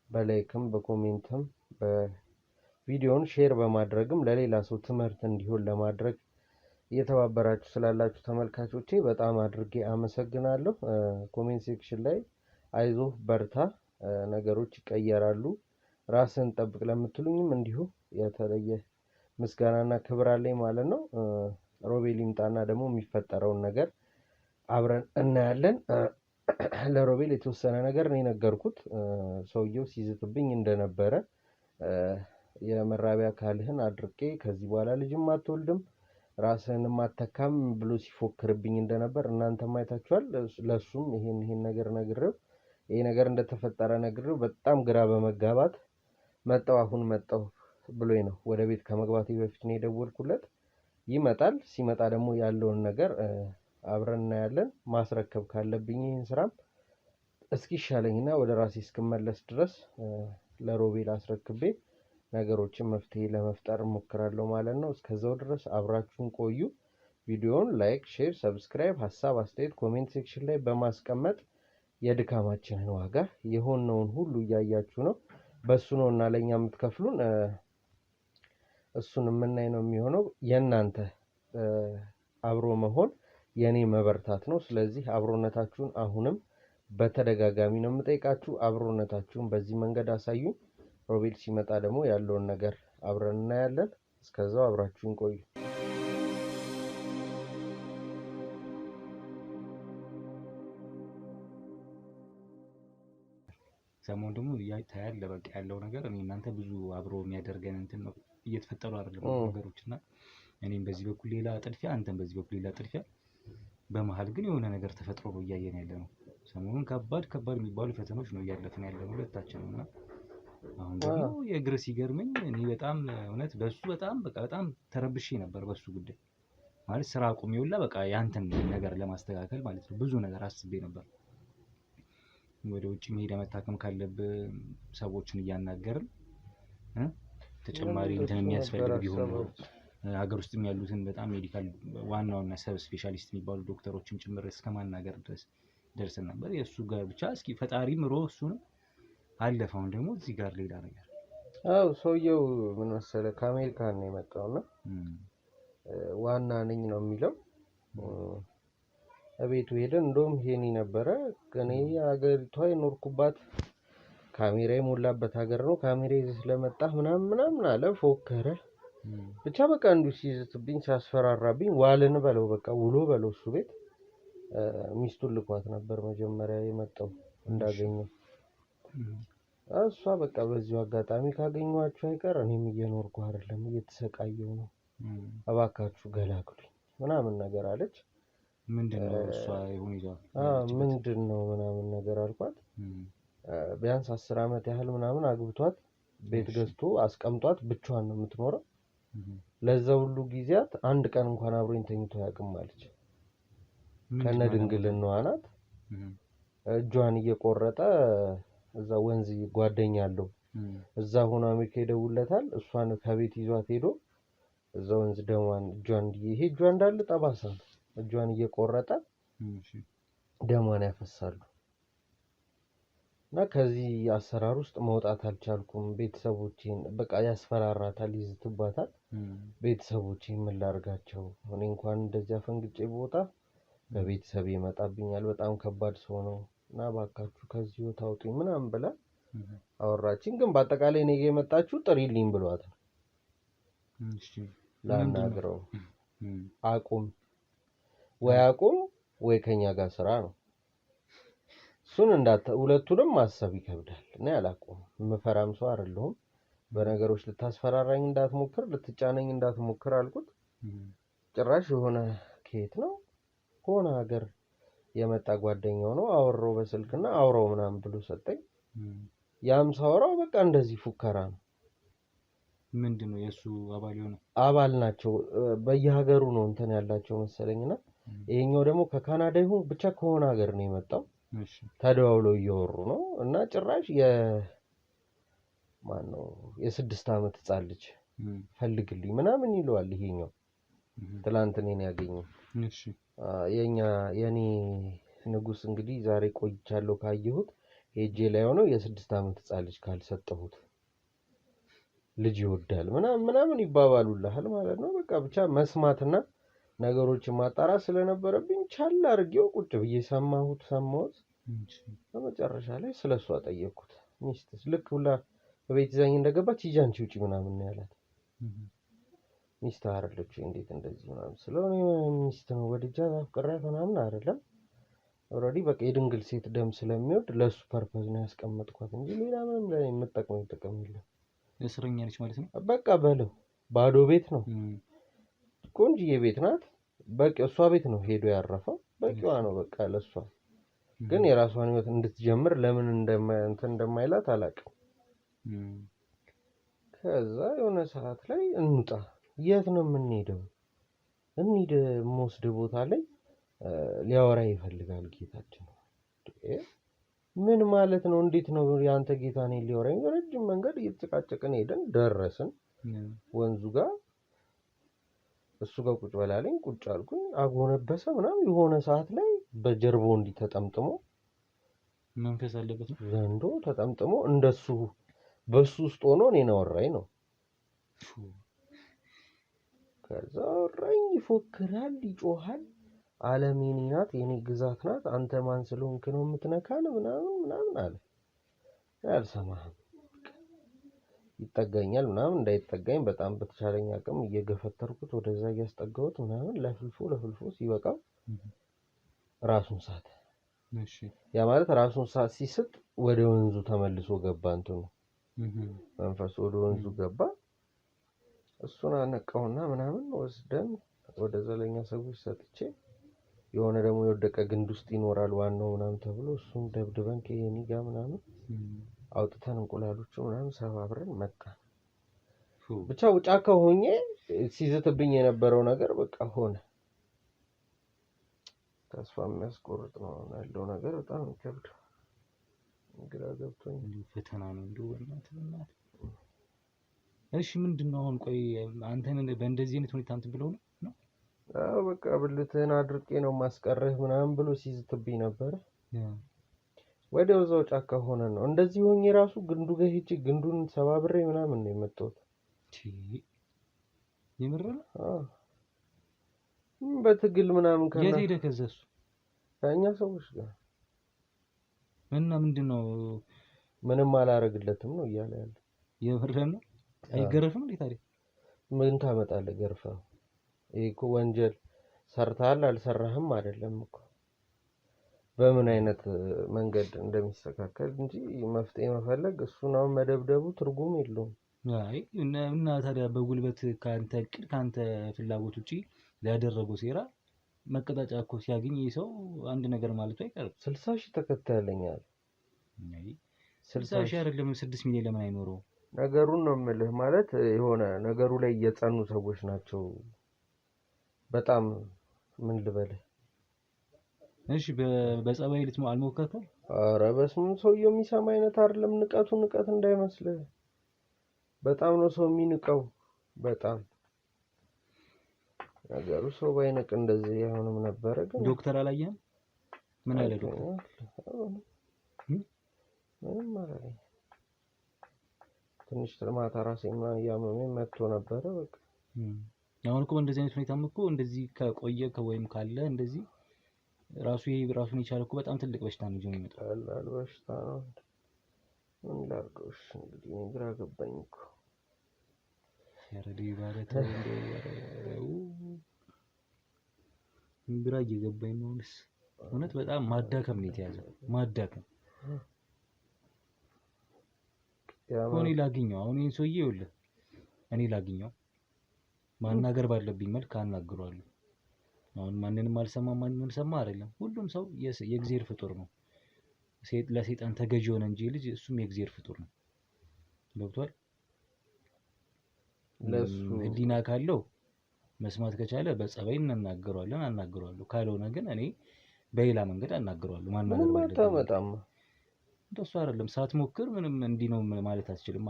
በላይክም በኮሜንትም በቪዲዮውን ሼር በማድረግም ለሌላ ሰው ትምህርት እንዲሆን ለማድረግ እየተባበራችሁ ስላላችሁ ተመልካቾቼ በጣም አድርጌ አመሰግናለሁ። ኮሜንት ሴክሽን ላይ አይዞህ በርታ፣ ነገሮች ይቀየራሉ፣ ራስን ጠብቅ ለምትሉኝም እንዲሁ የተለየ ምስጋናና ክብር አለኝ ማለት ነው። ሮቤል ይምጣና ደግሞ የሚፈጠረውን ነገር አብረን እናያለን። ለሮቤል የተወሰነ ነገር ነው የነገርኩት። ሰውየው ሲዝትብኝ እንደነበረ የመራቢያ አካልህን አድርቄ ከዚህ በኋላ ልጅም አትወልድም ራስህንም አተካም ብሎ ሲፎክርብኝ እንደነበር እናንተም አይታችኋል። ለሱም ይሄን ነገር ነግሬው ይሄ ነገር እንደተፈጠረ ነግሬው በጣም ግራ በመጋባት አሁን መጣሁ ብሎኝ ነው ወደ ቤት ከመግባቴ በፊት ነው የደወልኩለት። ይመጣል። ሲመጣ ደግሞ ያለውን ነገር አብረን እናያለን። ማስረከብ ካለብኝ ይህን ስራም እስኪሻለኝና ወደ ራሴ እስክመለስ ድረስ ለሮቤል አስረክቤ ነገሮችን መፍትሄ ለመፍጠር እሞክራለሁ ማለት ነው። እስከዛው ድረስ አብራችሁን ቆዩ። ቪዲዮውን ላይክ፣ ሼር፣ ሰብስክራይብ፣ ሀሳብ አስተያየት ኮሜንት ሴክሽን ላይ በማስቀመጥ የድካማችንን ዋጋ የሆነውን ሁሉ እያያችሁ ነው። በሱ ነው እና ለኛ የምትከፍሉን። እሱን የምናይ ነው የሚሆነው። የእናንተ አብሮ መሆን የኔ መበርታት ነው። ስለዚህ አብሮነታችሁን አሁንም በተደጋጋሚ ነው የምጠይቃችሁ። አብሮነታችሁን በዚህ መንገድ አሳዩኝ። ሮቤል ሲመጣ ደግሞ ያለውን ነገር አብረን እናያለን። እስከዛው አብራችሁን ቆዩ። ሰሞኑን ደግሞ ታያለ በቃ ያለው ነገር እኔ እናንተ ብዙ አብሮ የሚያደርገን እንትን ነው እየተፈጠሩ አይደለም ነገሮችና እኔም በዚህ በኩል ሌላ ጥድፊያ አንተም በዚህ በኩል ሌላ ጥድፊያ በመሀል ግን የሆነ ነገር ተፈጥሮ ነው እያየን ያለ ነው። ሰሞኑን ከባድ የሚባሉ ፈተናዎች ነው እያለፍን ያለ ነው ሁለታችንም እና አሁን ደግሞ የእግር ሲገርመኝ እኔ በጣም እውነት በሱ በጣም ተረብሼ ነበር በሱ ጉዳይ ማለት ስራ አቁሜውላ በቃ ያንተን ነገር ለማስተካከል ማለት ነው ብዙ ነገር አስቤ ነበር። ወደ ውጭ መሄድ መታከም ካለብህ ሰዎችን እያናገርን ተጨማሪ እንትን የሚያስፈልግ ቢሆን ሀገር ውስጥም ያሉትን በጣም ሜዲካል ዋናውና ሰብ ስፔሻሊስት የሚባሉ ዶክተሮችን ጭምር እስከማናገር ድረስ ደርሰን ነበር። የእሱ ጋር ብቻ እስኪ ፈጣሪ ምሮ እሱንም አለፈውን ደግሞ እዚህ ጋር ሌላ ነገር ሰውየው ምን መሰለህ ከአሜሪካን ነው የመጣውና ዋና ነኝ ነው የሚለው እቤቱ ሄደን እንደውም ሄኒ ነበረ እኔ ሀገሪቷ የኖርኩባት ካሜራ የሞላበት ሀገር ነው ካሜራ ይዘህ ስለመጣህ ምናምን አለ ፎከረ። ብቻ በቃ እንዲሁ ሲይዝብኝ ሲያስፈራራብኝ ዋልን በለው በቃ ውሎ በለው እሱ ቤት ሚስቱን ልኳት ነበር መጀመሪያ የመጣው እንዳገኘው እሷ በቃ በዚሁ አጋጣሚ ካገኘኋቸው አይቀር እኔም እየኖርኩ አይደለም እየተሰቃየሁ ነው እባካችሁ ገላግሉኝ ምናምን ነገር አለች። ምንድነው እሷ ይሁን ይዟል ምንድነው ምናምን ነገር አልኳት። ቢያንስ 10 አመት ያህል ምናምን አግብቷት ቤት ገዝቶ አስቀምጧት ብቻዋን ነው የምትኖረው። ለዛ ሁሉ ጊዜያት አንድ ቀን እንኳን አብሮኝ ተኝቶ ያውቅም አለች። ከነ ድንግልናዋ ናት። እጇን እየቆረጠ እዛ ወንዝ ጓደኛ አለው እዛ ሆኖ አሜሪካ ይደውለታል። እሷን ከቤት ይዟት ሄዶ እዛ ወንዝ ደሟን እጇን ይሄ እጇ እንዳለ ጠባሳ እጇን እየቆረጠ ደሟን ያፈሳሉ። እና ከዚህ አሰራር ውስጥ መውጣት አልቻልኩም። ቤተሰቦቼን በቃ ያስፈራራታል ይዝትባታል። ቤተሰቦቼን ምን ላድርጋቸው እኔ እንኳን እንደዚያ ፈንግጬ ቦታ በቤተሰብ ይመጣብኛል በጣም ከባድ ሰው ነው እና ባካችሁ ከዚህ ወጣ አውጡኝ ምናምን ብላ አወራችን። ግን በአጠቃላይ እኔ የመጣችሁ ጥሪልኝ ብሏታል። ላናግረው አቁም ወይ ከኛ ጋር ስራ ነው እሱን ሁለቱንም ማሰብ ይከብዳል። እኔ አላቆም የምፈራም ሰው አይደለሁም። በነገሮች ልታስፈራራኝ እንዳትሞክር ልትጫነኝ እንዳትሞክር አልኩት። ጭራሽ የሆነ ከየት ነው ሆነ ሀገር የመጣ ጓደኛው ነው አወራው በስልክና አውራው ምናምን ብሎ ሰጠኝ። ያም ሳወራው በቃ እንደዚህ ፉከራ ነው። ምንድነው የሱ አባል ናቸው በየሀገሩ ነው እንትን ያላቸው መሰለኝና ይሄኛው ደግሞ ከካናዳ ይሁን ብቻ ከሆነ ሀገር ነው የመጣው። ተደዋውለው እያወሩ ነው እና ጭራሽ የ6 አመት ህፃን ልጅ ፈልግልኝ ምናምን ይለዋል ይሄኛው። ትላንት እኔን ያገኘው የኔ ንጉስ እንግዲህ ዛሬ ቆይቻለሁ ካየሁት ሄጄ ላይ ሆኖ የ6 አመት ህፃን ልጅ ካልሰጠሁት ልጅ ይወዳል ምናምን ይባባሉልሃል ማለት ነው። በቃ ብቻ መስማትና ነገሮችን ማጣራት ስለነበረብኝ ቻል አድርጌው ቁጭ ብዬ ሰማሁት። በመጨረሻ ላይ ስለሷ ጠየቅኩት። ሚስትስ ልክ ሁላ በቤት ይዛኝ እንደገባች ሂጂ አንቺ ውጪ ምናምን ነው ያላት። ሚስት አይደለች እንዴት እንደዚህ ምናምን ስለሆነ ሚስት ነው ወድጃ አፍቅሬያት ምናምን አይደለም። ኦሬዲ በቃ የድንግል ሴት ደም ስለሚወድ ለሱ ፐርፐዝ ነው ያስቀመጥኳት እንጂ ሌላ ምንም ላይ የምጠቅመው ጥቅም የለም። እስረኛ ነች ማለት ነው። በቃ በለው ባዶ ቤት ነው ቆንጆዬ ቤት ናት። በቃ እሷ ቤት ነው ሄዶ ያረፈው በቂዋ ነው በቃ ለሷ። ግን የራሷን ህይወት እንድትጀምር ለምን እንደማይላት አላውቅም። ከዛ የሆነ ሰዓት ላይ እንውጣ የት ነው የምንሄደው እንሂድ የምወስድ ቦታ ላይ ሊያወራ ይፈልጋል ጌታችን። ምን ማለት ነው እንዴት ነው ያንተ ጌታ ነኝ ሊያወራኝ? ረጅም መንገድ እየተጨቃጨቅን ሄደን ደረስን ወንዙ ጋር። እሱ ጋር ቁጭ በላለኝ ቁጭ አልኩኝ። አጎነበሰ ምናምን የሆነ ሰዓት ላይ በጀርባው እንዲህ ተጠምጥሞ መንፈስ አለበት ነው ዘንዶ ተጠምጥሞ እንደሱ በሱ ውስጥ ሆኖ እኔን አወራኝ ነው። ከዛ አወራኝ ይፎክራል ይጮሃል። ዓለም የኔ ናት የኔ ግዛት ናት አንተ ማን ስለሆንክ ነው የምትነካን ምናምን አለ። አልሰማህም ይጠጋኛል ምናምን እንዳይጠጋኝ በጣም በተቻለኝ አቅም እየገፈተርኩት ወደዛ እያስጠጋሁት ምናምን ለፍልፎ ሲበቃው ራሱን ሳተ። ያ ማለት ራሱን ሳት ሲስጥ ወደ ወንዙ ተመልሶ ገባ እንትኑ መንፈስ ወደ ወንዙ ገባ። እሱን አነቀውና ምናምን ወስደን ወደ ዘለኛ ሰዎች ሰጥቼ የሆነ ደግሞ የወደቀ ግንድ ውስጥ ይኖራል ዋናው ምናምን ተብሎ እሱን ደብድበን ከየኒ ጋር ምናምን አውጥተን እንቁላሎቹ ምናምን ሰባብረን መጣን። ብቻ ጫካ ሆኜ ሲዝትብኝ የነበረው ነገር በቃ ሆነ። ተስፋ የሚያስቆርጥ ነው ያለው ነገር በጣም ከብዶ ግራ ገብቶኝ ፈተና ነው እንደው በእናትህ። እሺ ምንድነው አሁን ቆይ አንተን በእንደዚህ አይነት ሁኔታ እንትን ብለው ነው? አዎ በቃ ብልትህን አድርቄ ነው ማስቀረህ ምናምን ብሎ ሲዝትብኝ ነበር። ወዲያው እዛው ጫካ ሆነ ነው እንደዚህ ሆኜ ራሱ ግንዱ ጋር ሄጄ ግንዱን ሰባብሬ ምናምን ነው የመጣሁት። የምርህ? አዎ በትግል ምናምን ከና የት ሄደህ ከዛ እሱ ከእኛ ሰዎች ጋር እና ምንድነው ምንም አላረግለትም ነው እያለ ያለው። የምርህ ነው? አይገረፍም እንዴ ታዲያ? ምን ታመጣለህ ገርፈው? ይሄ እኮ ወንጀል ሰርተሃል አልሰራህም አይደለም እኮ በምን አይነት መንገድ እንደሚስተካከል እንጂ መፍትሄ መፈለግ እሱን አሁን መደብደቡ ትርጉም የለውም። አይ እና ታዲያ በጉልበት ካንተ እቅድ ካንተ ፍላጎት ውጪ ያደረገው ሴራ መቀጣጫ እኮ ሲያገኝ ሰው አንድ ነገር ማለቱ አይቀርም። 60,000 ተከታይ አለኛል። አይ 60,000 አይደለም 6 ሚሊዮን ለምን አይኖረው? ነገሩን ነው የምልህ ማለት የሆነ ነገሩ ላይ የጸኑ ሰዎች ናቸው። በጣም ምን ልበልህ? እሺ በጸባይ ልትሞ አልሞከርከም? ኧረ በስመ ሰውየው የሚሰማ አይነት አይደለም። ንቀቱ ንቀት እንዳይመስልህ በጣም ነው ሰው የሚንቀው። በጣም ነገሩ ሰው ባይነቅ እንደዚህ አይሆንም ነበር። ግን ዶክተር አላየህም? ምን አለ ዶክተር? ምንም አላለኝ። ትንሽ ማታ ራሴን ያመመኝ መጥቶ ነበረ በቃ። አሁን እኮ እንደዚህ አይነት ሁኔታም እኮ እንደዚህ ከቆየ ከወይም ካለ እንደዚህ ራሱ ይሄ ራሱን የቻለ እኮ በጣም ትልቅ በሽታ ነው ይዞ የሚመጣው። ቀላል በሽታ ነው። ምን ላድርገው? እሺ እንግዲህ ግራ ገባኝ እኮ ያረዲ ባለተው እንደው ግራ እየገባኝ ነው። እውነት በጣም ማዳከም ነው የተያዘው። ማዳከም እኔ ላግኘው አሁን ይሄን ሰውዬ ይኸውልህ እኔ ላግኘው ማናገር ባለብኝ መልክ አናግረዋለሁ። አሁን ማንንም አልሰማም ማንንም ሰማ አይደለም። ሁሉም ሰው የእግዚአብሔር ፍጡር ነው። ለሰይጣን ተገዥ ሆነ እንጂ ልጅ እሱም የእግዚአብሔር ፍጡር ነው። ገብቷል? ለሱ ህሊና ካለው መስማት ከቻለ በጸባይ እናናገረዋለን አናግረዋለሁ። ካልሆነ ግን እኔ በሌላ መንገድ አናግረዋለሁ። ማናገር ባለብኝ እንደሱ አይደለም። ሳትሞክር ምንም እንዲህ ነው ማለት አትችልም።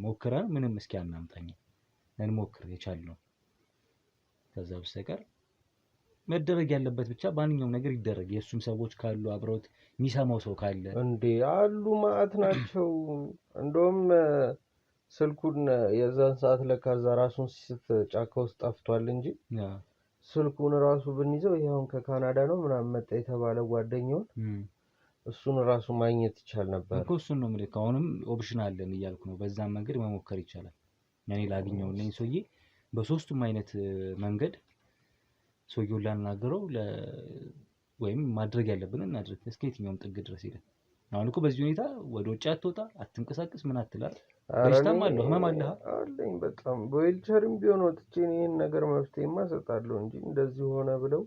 ሞክረን ምንም እስኪ አናምጣኝ እንሞክር የቻልነው። ከዛ በስተቀር መደረግ ያለበት ብቻ ባንኛውም ነገር ይደረግ። የሱም ሰዎች ካሉ አብረውት የሚሰማው ሰው ካለ እንዴ አሉ ማአት ናቸው። እንደውም ስልኩን የዛን ሰዓት ለካዛ ራሱን ሲስት ጫካ ውስጥ ጠፍቷል እንጂ ስልኩን ራሱ ብንይዘው ይሄውን ከካናዳ ነው ምናምን መጣ የተባለ ጓደኛው እሱን ራሱ ማግኘት ይቻል ነበር እኮ። እሱን ነው የምልህ። አሁንም ኦፕሽን አለን እያልኩ ነው። በዛም መንገድ መሞከር ይቻላል። እኔ ላግኘው ነኝ ሰውዬ በሶስቱም አይነት መንገድ ሰውዬውን ላናገረው ወይም ማድረግ ያለብን እናድርግ። እስከ የትኛውም ጥግ ድረስ ሄደን አሁን እኮ በዚህ ሁኔታ ወደ ውጭ አትወጣ አትንቀሳቀስ ምን አትላል። በሽታም አለው ህመም አለኝ በጣም በዊልቸርም ቢሆን ወጥቼ ይሄን ነገር መፍትሄማ እሰጣለሁ እንጂ እንደዚህ ሆነ ብለው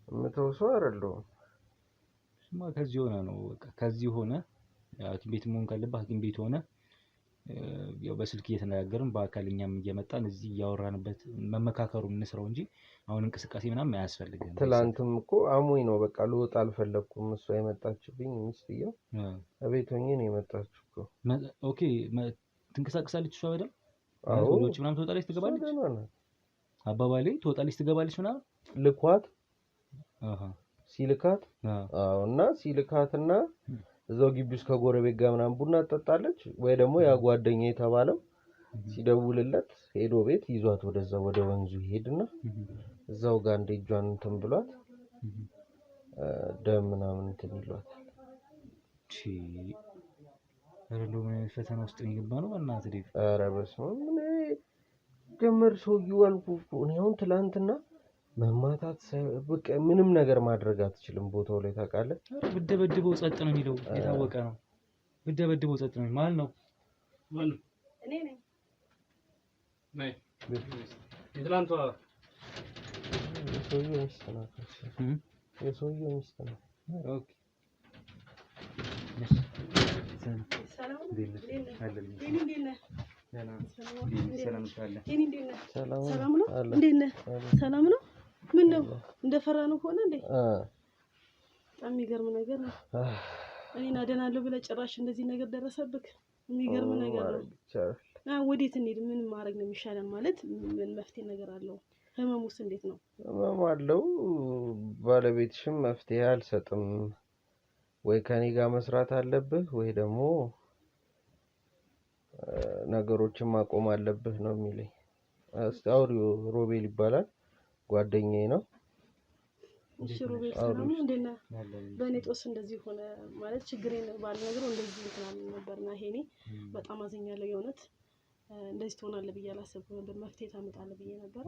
የምተው ሰው አይደለሁም። ስማ ከዚህ ሆነ ነው በቃ ከዚህ ሆነ ሐኪም ቤት መሆን ካለበት ሐኪም ቤት ሆነ ያው በስልክ እየተነጋገርን በአካል እኛም እየመጣን እዚህ እያወራንበት መመካከሩ እንስራው እንጂ አሁን እንቅስቃሴ ምናምን አያስፈልግም። ትላንትም እኮ አሞኝ ነው በቃ ልወጣ አልፈለኩም። እሷ የመጣችብኝ ሚስትየው እቤት ሆኜ ነው የመጣችው እኮ። ኦኬ ትንቀሳቀሳለች እሷ በደምብ? አዎ ወደ ውጭ ምናምን ትወጣለች ትገባለች? አባባሌ ትወጣለች ትገባለች ምናምን ልኳት አሃ ሲልካት አዎ እና ሲልካትና እዛው ግቢ ውስጥ ከጎረቤት ጋር ምናምን ቡና ትጠጣለች ወይ ደግሞ ያ ጓደኛ የተባለው ሲደውልለት ሄዶ ቤት ይዟት ወደዛ ወደ ወንዙ ይሄድና እዛው ጋር እንደ እጇን እንትን ብሏት ደም ምናምን እንትን ይሏታል። ረዶ ምን ፈተና ውስጥ ነው ነው በእናትህ ዴቭ። ኧረ በስመ አብ ምን ጀመር ሰውዬው አልኩህ እኮ እኔ አሁን ትላንትና መማታት በቃ ምንም ነገር ማድረግ አትችልም ቦታው ላይ ታውቃለህ። ብደበድበው ጸጥ ነው የሚለው የታወቀ ነው። ብደበድበው ጸጥ ነው ማለት ነው። እኔ ነኝ ነይ የትላንቷ የሰውየው ሚስት ነው። የሰውየው ሚስት ነው። ኦኬ ሰላም ነው። ምን ነው እንደፈራ ነው ሆነ እንዴ? በጣም የሚገርም ነገር ነው። እኔን አደናለሁ ብለህ ጭራሽ እንደዚህ ነገር ደረሰብክ። የሚገርም ነገር ነው። ወዴት እንሂድ? ምን ማድረግ ነው የሚሻለን? ማለት ምን መፍትሄ ነገር አለው? ህመሙስ እንዴት ነው? ህመም አለው። ባለቤትሽም መፍትሄ አልሰጥም፣ ወይ ከኔ ጋር መስራት አለብህ ወይ ደግሞ ነገሮችን ማቆም አለብህ ነው የሚለኝ። እስቲ አውሪው። ሮቤል ይባላል፣ ጓደኛዬ ነው። እሺ ሮቤል ሰላም ነው? እንዴት ነህ? በእኔ ጦስ እንደዚህ ሆነ ማለት ችግሬን ባልነግረው እንደዚህ እንትን ነበርና ሄኔ በጣም አዘኛለሁ። የእውነት እንደዚህ ትሆናለህ ብዬ አላሰብኩም ነበር። መፍትሄ ታመጣለህ ብዬ ነበር።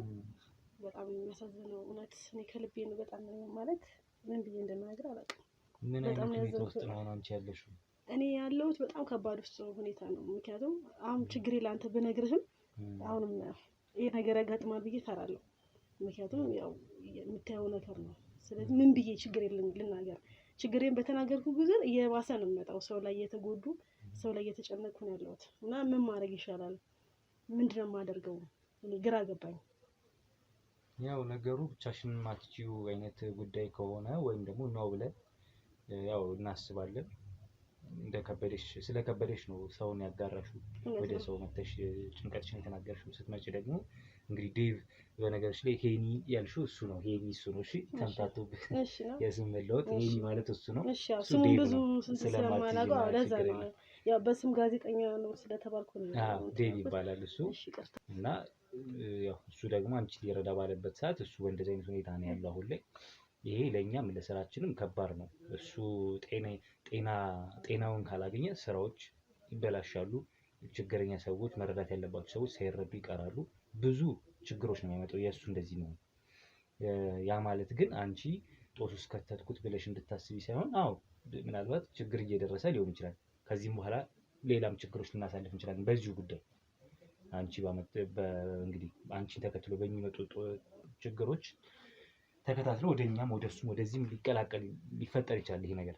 በጣም የሚያሳዝነው እውነት እኔ ከልቤ ነው። በጣም ማለት ምን ብዬ እንደምናገር አላውቅም። ምን አይነት ሁኔታ ውስጥ ነው አንቺ ያለሽው? እኔ ያለሁት በጣም ከባድ ውስጥ ሁኔታ ነው። ምክንያቱም አሁን ችግሬ ላንተ ብነግርህም አሁንም ይሄ ነገር ያጋጥማል ብዬ እፈራለሁ። ምክንያቱም ያው የምታየው ነገር ነው። ስለዚህ ምን ብዬ ችግሬን ልናገር? ችግሬን በተናገርኩ ጊዜ እየባሰ ነው የሚመጣው። ሰው ላይ እየተጎዱ ሰው ላይ እየተጨነቅኩ ነው ያለሁት እና ምን ማድረግ ይሻላል? ምንድነው የማደርገው? እኔ ግራ ገባኝ። ያው ነገሩ ብቻሽን ማትቺው አይነት ጉዳይ ከሆነ ወይም ደግሞ ነው ብለን ያው እናስባለን። ስለ ከበደሽ ነው ሰውን ያጋራሽው፣ ወደ ሰው መተሽ ጭንቀትሽን የተናገርሽው። ስትመጪ ደግሞ እንግዲህ ዴቭ በነገርሽ ላይ ሄኒ ያልሽው እሱ ነው። ሄኒ እሱ ነው። እሺ ተምታቶብሽ የስም መለወጥ ሄኒ ማለት እሱ ነው። እሺ ያው ስሙ ብዙ ስንት ስለማላውቀው ለዛ ነው ያው በስም ጋዜጠኛ ነው ስለተባልኩ ነው። ዴቭ ይባላል እሱ። እና ያው እሱ ደግሞ አንቺ ሊረዳ ባለበት ሰዓት እሱ በእንደዚህ አይነት ሁኔታ ነው ያለው አሁን ላይ። ይሄ ለእኛም ለስራችንም ከባድ ነው። እሱ ጤናውን ካላገኘ ስራዎች ይበላሻሉ። ችግረኛ ሰዎች፣ መረዳት ያለባቸው ሰዎች ሳይረዱ ይቀራሉ። ብዙ ችግሮች ነው የሚያመጣው የእሱ እንደዚህ ነው። ያ ማለት ግን አንቺ ጦስ ውስጥ ከተትኩት ብለሽ እንድታስቢ ሳይሆን፣ አዎ ምናልባት ችግር እየደረሰ ሊሆን ይችላል። ከዚህም በኋላ ሌላም ችግሮች ልናሳልፍ እንችላለን በዚሁ ጉዳይ። አንቺ እንግዲህ አንቺን ተከትሎ በሚመጡ ችግሮች ተከታትሎ ወደኛም ወደሱም ወደዚህም ሊፈጠር ይችላል ይሄ ነገር።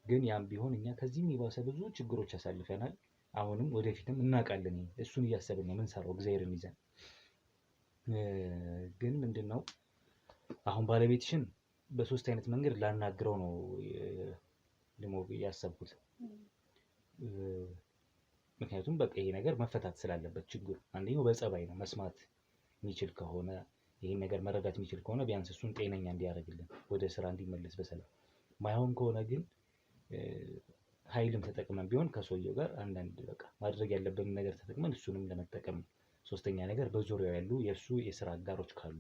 ግን ያም ቢሆን እኛ ከዚህም የባሰ ብዙ ችግሮች ያሳልፈናል። አሁንም ወደፊትም እናውቃለን። እሱን እያሰብን ነው የምንሰራው እግዚአብሔርን ይዘን። ግን ምንድነው አሁን ባለቤትሽን በሶስት አይነት መንገድ ላናግረው ነው ደግሞ ያሰብኩት። ምክንያቱም በቃ ይሄ ነገር መፈታት ስላለበት ችግሩ አንደኛው በጸባይ ነው። መስማት የሚችል ከሆነ ይሄን ነገር መረዳት የሚችል ከሆነ ቢያንስ እሱን ጤነኛ እንዲያደርግልን ወደ ስራ እንዲመለስ በሰላም። ማይሆን ከሆነ ግን ኃይልም ተጠቅመን ቢሆን ከሰውየው ጋር አንዳንድ በቃ ማድረግ ያለብንን ነገር ተጠቅመን እሱንም ለመጠቀም። ሶስተኛ ነገር በዙሪያው ያሉ የእሱ የስራ አጋሮች ካሉ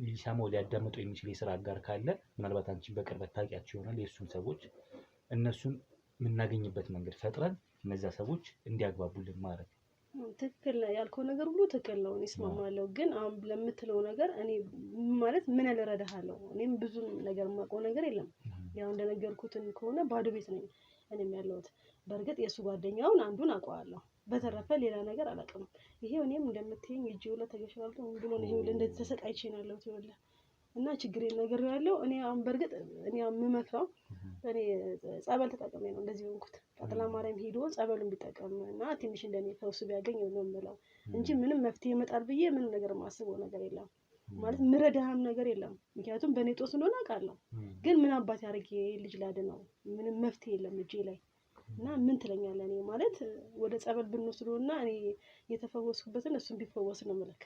ሊሰማው ሊያዳምጠው የሚችል የስራ አጋር ካለ ምናልባት አንቺ በቅርበት ታውቂያቸው ይሆናል የእሱን ሰዎች፣ እነሱን የምናገኝበት መንገድ ፈጥረን እነዛ ሰዎች እንዲያግባቡልን ማድረግ። ትክክል ያልከው ነገር ሁሉ ትክክል ነው፣ እስማማለሁ። ግን አሁን ለምትለው ነገር እኔ ማለት ምን ልረዳሃለሁ? እኔም ብዙ ነገር የማውቀው ነገር የለም። ያው እንደነገርኩትን ከሆነ ባዶ ቤት ነኝ እኔም ያለሁት። በእርግጥ የእሱ ጓደኛውን አንዱን አውቀዋለሁ፣ በተረፈ ሌላ ነገር አላውቅም። ይሄው እኔም እንደምትይኝ እጄ ሁላ ተገሽራልቶ ብሎ ነው ይሄው እንደዚህ ተሰቃይቼ ነው ያለሁት ይወለ እና ችግሬን ነገር ያለው እኔ አሁን በእርግጥ እኔ የምመክረው እኔ ጸበል ተጠቅሜ ነው እንደዚህ ሆንኩት። ቀጥላ ማርያም ሄዶ ጸበሉን ቢጠቀም እና ትንሽ እንደኔ ፈውስ ቢያገኝ ነው የምለው እንጂ ምንም መፍትሄ ይመጣል ብዬ ምንም ነገር ማስበው ነገር የለም። ማለት ምረዳህም ነገር የለም። ምክንያቱም በእኔ ጦስ እንደሆነ አውቃለሁ። ግን ምን አባት ያደርግ ልጅ ላድነው? ምንም መፍትሄ የለም እጄ ላይ እና ምን ትለኛለህ? እኔ ማለት ወደ ጸበል ብንወስደውና እኔ የተፈወስኩበትን እሱን ቢፈወስ ነው የምልክ።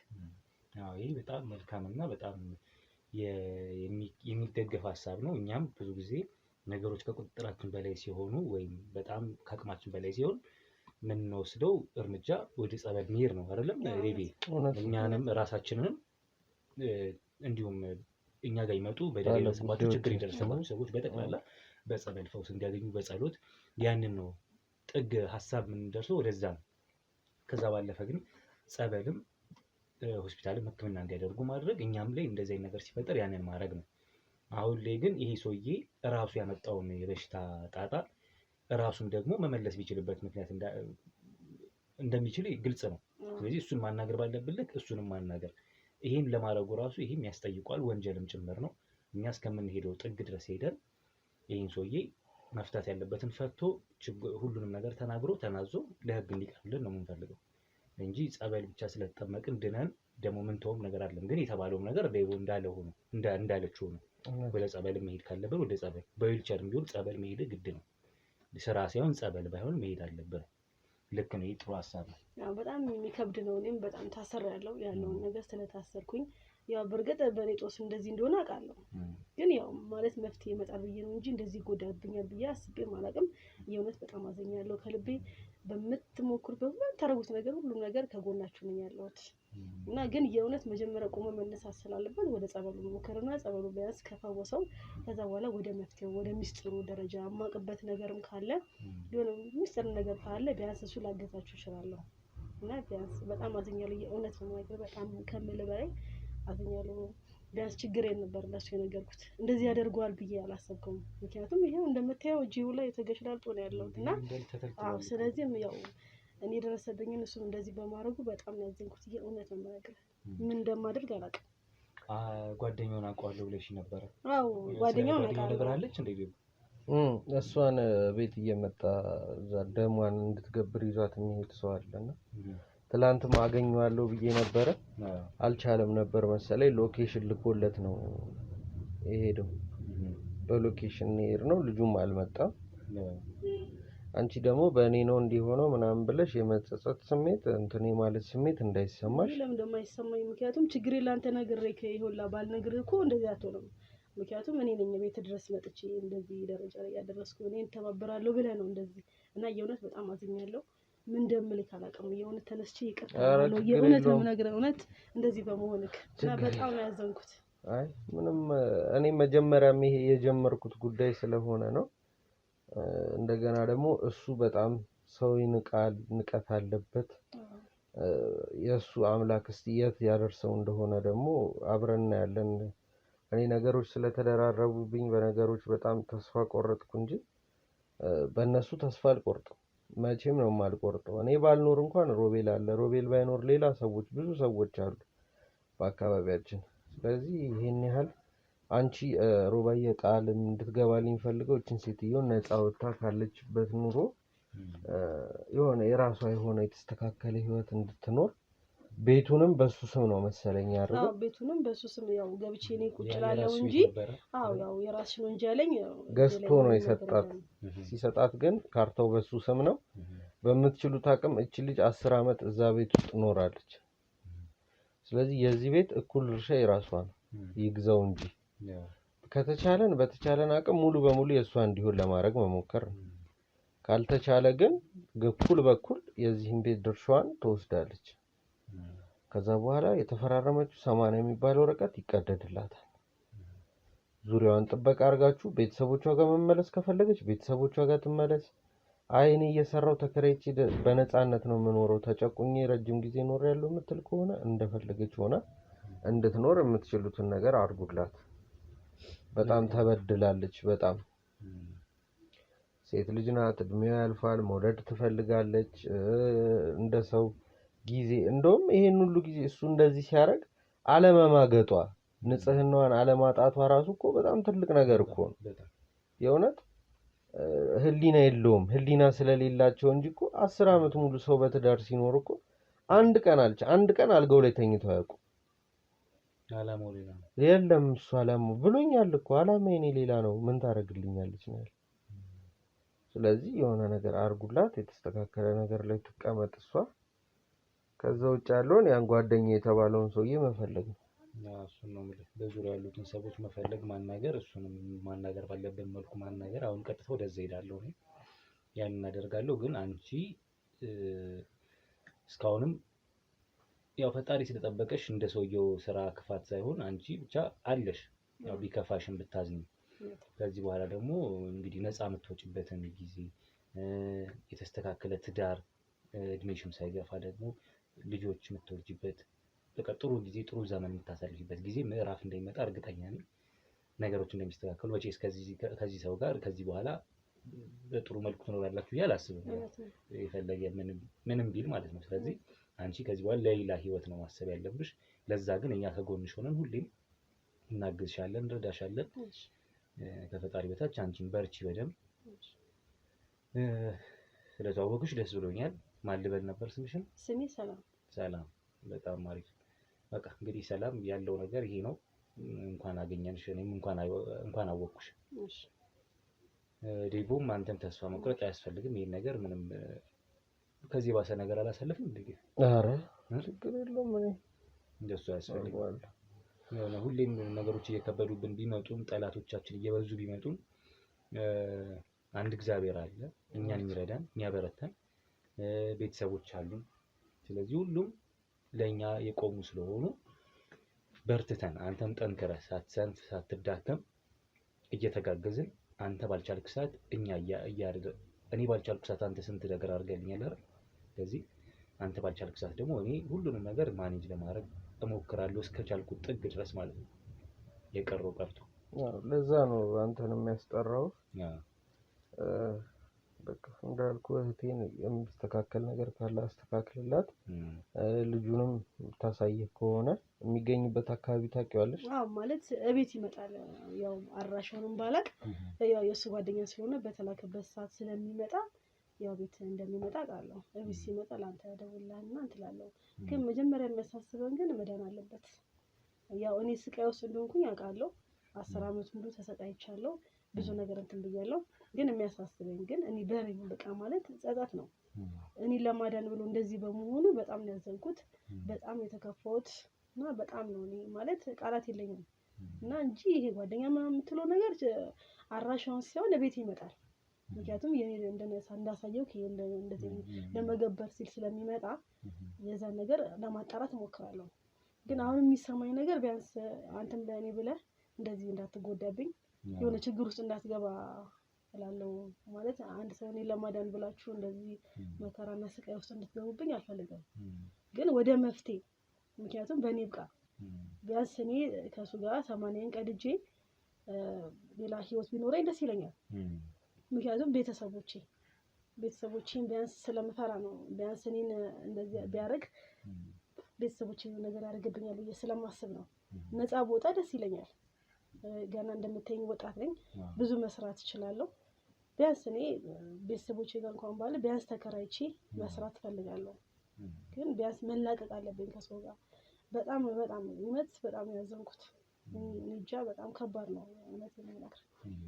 አዎ ይሄ በጣም መልካም እና በጣም የሚደገፍ ሀሳብ ነው። እኛም ብዙ ጊዜ ነገሮች ከቁጥጥራችን በላይ ሲሆኑ ወይም በጣም ከአቅማችን በላይ ሲሆን የምንወስደው እርምጃ ወደ ጸበል መሄድ ነው አይደለም ሬቤ? እኛንም ራሳችንንም እንዲሁም እኛ ጋር ይመጡ በደል የደረሰባቸው ችግር የደረሰባቸው ሰዎች በጠቅላላ በጸበል ፈውስ እንዲያገኙ በጸሎት ያንን ነው ጥግ ሀሳብ የምንደርሰው ወደዛ ነው። ከዛ ባለፈ ግን ጸበልም ሆስፒታልም ሕክምና እንዲያደርጉ ማድረግ እኛም ላይ እንደዚህ አይነት ነገር ሲፈጠር ያንን ማድረግ ነው። አሁን ላይ ግን ይሄ ሰውዬ ራሱ ያመጣውን የበሽታ ጣጣ ራሱን ደግሞ መመለስ ቢችልበት ምክንያት እንደሚችል ግልጽ ነው። ስለዚህ እሱን ማናገር ባለብን ልክ እሱንም ማናገር ይሄን ለማድረጉ ራሱ ይሄም ያስጠይቋል፣ ወንጀልም ጭምር ነው። እኛ እስከምንሄደው ጥግ ድረስ ሄደን ይሄን ሰውዬ መፍታት ያለበትን ፈቶ ሁሉንም ነገር ተናግሮ ተናዞ ለህግ እንዲቀርብልን ነው የምንፈልገው እንጂ ጸበል ብቻ ስለተጠመቅን ድነን ደግሞ ምን ተውም ነገር አለም። ግን የተባለውም ነገር ዴቦ እንዳለው ሆኖ እንዳለችው ነው። ወደ ጸበል መሄድ ካለብን ወደ ጸበል በዊልቸርም ቢሆን ጸበል መሄድ ግድ ነው። ስራ ሳይሆን ጸበል ባይሆን መሄድ አለበት። ልክ ነው። ጥሩ ሀሳብ ነው። ያው በጣም የሚከብድ ነው። እኔም በጣም ታሰራለሁ ያለውን ነገር ስለታሰርኩኝ ያው በርግጥ በኔ ጦስ እንደዚህ እንደሆነ አውቃለሁ። ግን ያው ማለት መፍትሄ ይመጣል ብዬ ነው እንጂ እንደዚህ ይጎዳብኛል ብዬ አስቤም አላውቅም። የእውነት በጣም አዘኛለሁ ከልቤ። በምትሞክሩበት በምታደርጉት ነገር ሁሉም ነገር ከጎናችሁ ነኝ ያለሁት እና ግን የእውነት መጀመሪያ ቆመ መነሳት ስላለበት ወደ ጸበሉ ሞከርና ጸበሉ ቢያንስ ከፈወሰው ከዛ በኋላ ወደ መፍትሄው ወደ ሚስጥሩ ደረጃ ማቀበት ነገርም ካለ የሆነ ሚስጥር ነገር ካለ ቢያንስ እሱ ላገዛችሁ እችላለሁ እና ቢያንስ በጣም አዘኛለሁ። የእውነት ነው ነገር በጣም ከምል በላይ አዘኛለሁ። ቢያንስ ችግር ነበር ለሱ የነገርኩት እንደዚህ ያደርገዋል ብዬ አላሰብኩም። ምክንያቱም ይሄው እንደምታየው እጂው ላይ ተገሽላልጦ ነው ያለው እና ስለዚህም ያው እኔ ደረሰብኝን እሱ እንደዚህ በማድረጉ በጣም ያዘንኩት የእውነት ነው ማለት ምን እንደማደርግ አላውቅም። ጓደኛውን አውቀዋለሁ ብለሽ ነበር? አዎ ጓደኛውን አውቃለሁ። እንዴ እሷን ቤት እየመጣ እዛ ደሟን እንድትገብር ይዟት የሚሄድ ሰው አለና ትላንትም አገኘዋለሁ ብዬ ነበረ። አልቻለም ነበር መሰለኝ። ሎኬሽን ልኮለት ነው የሄደው። በሎኬሽን ሄድ ነው ልጁም አልመጣም። አንቺ ደግሞ በእኔ ነው እንዲሆነው ምናምን ብለሽ የመጸጸት ስሜት እንትኔ ማለት ስሜት እንዳይሰማሽ። ለምን እንደማይሰማኝ ምክንያቱም ችግሬ ላንተ ነግሬህ ይሆላ ባልነግርህ እኮ እንደዚህ አትሆንም። ምክንያቱም እኔ ነኝ ቤት ድረስ መጥቼ እንደዚህ ደረጃ ላይ ያደረስኩ እኔን ተባበራለሁ ብለህ ነው እንደዚህ እና የእውነት በጣም አዝኛለሁ። ምን እንደምልህ አላውቅም። የእውነት ተነስቼ ይቅርታ ነው የእውነት ነው የምነግርህ እውነት እንደዚህ በመሆንክ እና በጣም ነው ያዘንኩት። አይ ምንም እኔ መጀመሪያም ይሄ የጀመርኩት ጉዳይ ስለሆነ ነው። እንደገና ደግሞ እሱ በጣም ሰው ይንቃል፣ ንቀት አለበት። የእሱ አምላክ እስቲ የት ያደርሰው እንደሆነ ደግሞ አብረን ያለን። እኔ ነገሮች ስለተደራረቡብኝ በነገሮች በጣም ተስፋ ቆረጥኩ እንጂ በእነሱ ተስፋ አልቆርጥም። መቼም ነው የማልቆርጠው። እኔ ባልኖር እንኳን ሮቤል አለ። ሮቤል ባይኖር ሌላ ሰዎች ብዙ ሰዎች አሉ በአካባቢያችን። ስለዚህ ይሄን ያህል አንቺ ሮባዬ ቃል እንድትገባልኝ ፈልገው እቺን ሴትዮ ነፃ ወጥታ ካለችበት ኑሮ የሆነ የራሷ የሆነ የተስተካከለ ህይወት እንድትኖር ቤቱንም በሱ ስም ነው መሰለኝ ያደረገው። አዎ ቤቱንም በሱ ስም ያው ገብቼ እኔ ቁጭ እላለሁ እንጂ አዎ ያው የራስሽ ነው እንጂ ያለኝ ገዝቶ ነው የሰጣት። ሲሰጣት ግን ካርታው በሱ ስም ነው። በምትችሉት አቅም እቺ ልጅ 10 አመት እዛ ቤት ውስጥ ኖራለች። ስለዚህ የዚህ ቤት እኩል ድርሻ የራሷ ነው ይግዛው እንጂ ከተቻለን በተቻለን አቅም ሙሉ በሙሉ የሷ እንዲሆን ለማድረግ መሞከር ነው። ካልተቻለ ግን በኩል የዚህን ቤት ድርሻዋን ትወስዳለች። ከዛ በኋላ የተፈራረመችው 80 የሚባል ወረቀት ይቀደድላታል። ዙሪያዋን ጥበቃ አድርጋችሁ ቤተሰቦቿ ጋር መመለስ ከፈለገች ቤተሰቦቿ ጋር ትመለስ። አይ እኔ እየሰራው ተከራይቼ በነፃነት ነው የምኖረው ተጨቁኜ ረጅም ጊዜ ኖር ያለው የምትል ከሆነ እንደፈለገች ሆና እንድትኖር የምትችሉትን ነገር አድርጉላት። በጣም ተበድላለች። በጣም ሴት ልጅ ናት፣ እድሜዋ ያልፋል፣ መውለድ ትፈልጋለች። እንደ ሰው ጊዜ እንደውም ይሄን ሁሉ ጊዜ እሱ እንደዚህ ሲያደርግ አለመማገጧ ንጽህናዋን አለማጣቷ ራሱ እኮ በጣም ትልቅ ነገር እኮ ነው። የእውነት ህሊና የለውም። ህሊና ስለሌላቸው እንጂ እኮ 10 አመት ሙሉ ሰው በትዳር ሲኖር እኮ አንድ ቀን አልጋው ላይ ተኝተው አያውቁም። አላማው ሌላ ነው። የለም እሱ አላማው ብሎኛል እኮ አላማዬ እኔ ሌላ ነው። ምን ታደርግልኛለች ነው ያለው። ስለዚህ የሆነ ነገር አርጉላት፣ የተስተካከለ ነገር ላይ ትቀመጥ እሷ። ከዛ ውጭ ያለውን ያን ጓደኛ የተባለውን ሰውዬ መፈለግ ነው። እሱን ነው የምልህ። በዙሪያ ያሉትን ሰዎች መፈለግ፣ ማናገር፣ እሱንም ማናገር ባለበት መልኩ ማናገር። አሁን ቀጥታ ወደዛ ሄዳለሁ እኔ ያን እናደርጋለሁ። ግን አንቺ እስካሁንም ያው ፈጣሪ ስለጠበቀሽ እንደ ሰውየው ስራ ክፋት ሳይሆን አንቺ ብቻ አለሽ። ያው ቢከፋሽም ብታዝኝ ከዚህ በኋላ ደግሞ እንግዲህ ነፃ የምትወጪበትን ጊዜ የተስተካከለ ትዳር እድሜሽም ሳይገፋ ደግሞ ልጆች የምትወልጂበት በቃ ጥሩ ጊዜ ጥሩ ዘመን የምታሳልፊበት ጊዜ ምዕራፍ እንደሚመጣ እርግጠኛ ነኝ። ነገሮች እንደሚስተካከሉ ወጪስ ከዚህ ሰው ጋር ከዚህ በኋላ በጥሩ መልኩ ትኖራላችሁ ብዬ አላስብም። የፈለገ ምንም ቢል ማለት ነው። ስለዚህ አንቺ ከዚህ በኋላ ለሌላ ህይወት ነው ማሰብ ያለብሽ። ለዛ ግን እኛ ከጎንሽ ሆነን ሁሌም እናግዝሻለን፣ እንረዳሻለን። ከፈጣሪ በታች አንቺን በርቺ በደንብ። ስለተዋወቅሽ ደስ ብሎኛል። ማን ልበል ነበር ስምሽን? ስሜ ሰላም። ሰላም፣ በጣም አሪፍ። በቃ እንግዲህ ሰላም ያለው ነገር ይሄ ነው። እንኳን አገኘንሽ፣ እኔም እንኳን አወቅኩሽ። ዴቦም አንተም ተስፋ መቁረጥ አያስፈልግም። ይሄን ነገር ምንም ከዚህ ባሰ ነገር አላሳለፍም እንዴ? ኧረ ችግር የለውም። እኔ እንደሱ አያስፈልግም። የሆነ ሁሌም ነገሮች እየከበዱብን ቢመጡም ጠላቶቻችን እየበዙ ቢመጡም አንድ እግዚአብሔር አለ እኛን የሚረዳን የሚያበረታን፣ ቤተሰቦች አሉን። ስለዚህ ሁሉም ለእኛ የቆሙ ስለሆኑ በርትተን አንተም ጠንክረህ ሳትሰንፍ ሳትዳከም እየተጋገዝን አንተ ባልቻልክ ሰዓት እኔ ባልቻልክ ሰዓት አንተ ስንት ነገር አድርገልኛል አይደል? ስለዚህ አንተ ባልቻልክ ሰዓት ደግሞ እኔ ሁሉንም ነገር ማኔጅ ለማድረግ እሞክራለሁ እስከቻልኩት ጥግ ድረስ ማለት ነው። የቀረው ቀርቶ ለዛ ነው አንተን የሚያስጠራው። በቃ እንዳልኩ እህቴን የሚስተካከል ነገር ካለ አስተካክልላት። ልጁንም ታሳየህ ከሆነ የሚገኝበት አካባቢ ታውቂዋለሽ? አዎ ማለት እቤት ይመጣል። ያው አድራሻውንም ባላቅ ያው የእሱ ጓደኛ ስለሆነ በተላከበት ሰዓት ስለሚመጣ ያው ቤት እንደሚመጣ ቃለሁ። እቤት ሲመጣ ለአንተ እደውልልሃልና እንትላለሁ። ግን መጀመሪያ የሚያሳስበን ግን መዳን አለበት። ያው እኔ ስቃይ ውስጥ እንደሆንኩኝ አውቃለሁ። 10 ዓመት ሙሉ ተሰቃይቻለሁ። ብዙ ነገር እንትን ብያለሁ። ግን የሚያሳስበኝ ግን እኔ በሬ በቃ ማለት ጸጸት ነው። እኔ ለማዳን ብሎ እንደዚህ በመሆኑ በጣም ነው ያዘንኩት፣ በጣም የተከፋሁት እና በጣም ነው እኔ ማለት ቃላት የለኝም። እና እንጂ ይሄ ጓደኛ የምትለው ነገር አድራሻውን ሲሆን ለቤት ይመጣል። ምክንያቱም የኔ እንዳሳየው እንደዚህ ለመገበር ሲል ስለሚመጣ የዛን ነገር ለማጣራት እሞክራለሁ። ግን አሁን የሚሰማኝ ነገር ቢያንስ አንተም ለእኔ ብለህ እንደዚህ እንዳትጎዳብኝ የሆነ ችግር ውስጥ እንዳትገባ እላለሁ። ማለት አንድ ሰው እኔን ለማዳን ብላችሁ እንደዚህ መከራና ስቃይ ውስጥ እንድትገቡብኝ አልፈልግም። ግን ወደ መፍትሄ ምክንያቱም በእኔ ብቃ ቢያንስ እኔ ከእሱ ጋር 80ን ቀድጄ ሌላ ህይወት ቢኖረኝ ደስ ይለኛል። ምክንያቱም ቤተሰቦቼን ቢያንስ ስለምፈራ ነው። ቢያንስ እኔን እንደዚህ ቢያደርግ ቤተሰቦቼን ነገር ያደርግብኛል ብዬ ስለማስብ ነው። ነፃ ቦታ ደስ ይለኛል። ገና እንደምታየኝ ወጣት ነኝ፣ ብዙ መስራት እችላለሁ። ቢያንስ እኔ ቤተሰቦቼ ጋር እንኳን ባለ ቢያንስ ተከራይቼ መስራት እፈልጋለሁ። ግን ቢያንስ መላቀቅ አለብኝ ከሰው ጋር። በጣም እውነት በጣም ያዘንኩት እንጃ፣ በጣም ከባድ ነው እውነት ነው።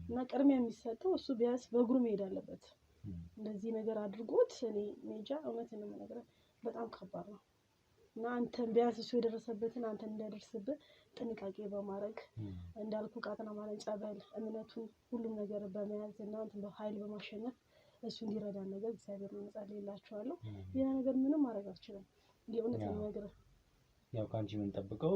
እና ቅድሚያ የሚሰጠው እሱ ቢያንስ በእግሩ መሄድ አለበት። እንደዚህ ነገር አድርጎት እኔ እንጃ፣ እውነት ነው የምነግርህ በጣም ከባድ ነው። እና አንተን ቢያንስ እሱ የደረሰበትን አንተን እንዳይደርስብህ ጥንቃቄ በማድረግ እንዳልኩ ቃጥና ማለት ጸበል እምነቱን ሁሉም ነገር በመያዝ እና እንትን በኃይል በማሸነፍ እሱ እንዲረዳን ነገር እግዚአብሔር ነው እንጸልይላችኋለሁ። ሌላ ነገር ምንም ማድረግ አልችልም። የእውነት ነው የምነግርህ። ያው ከአንቺ የምንጠብቀው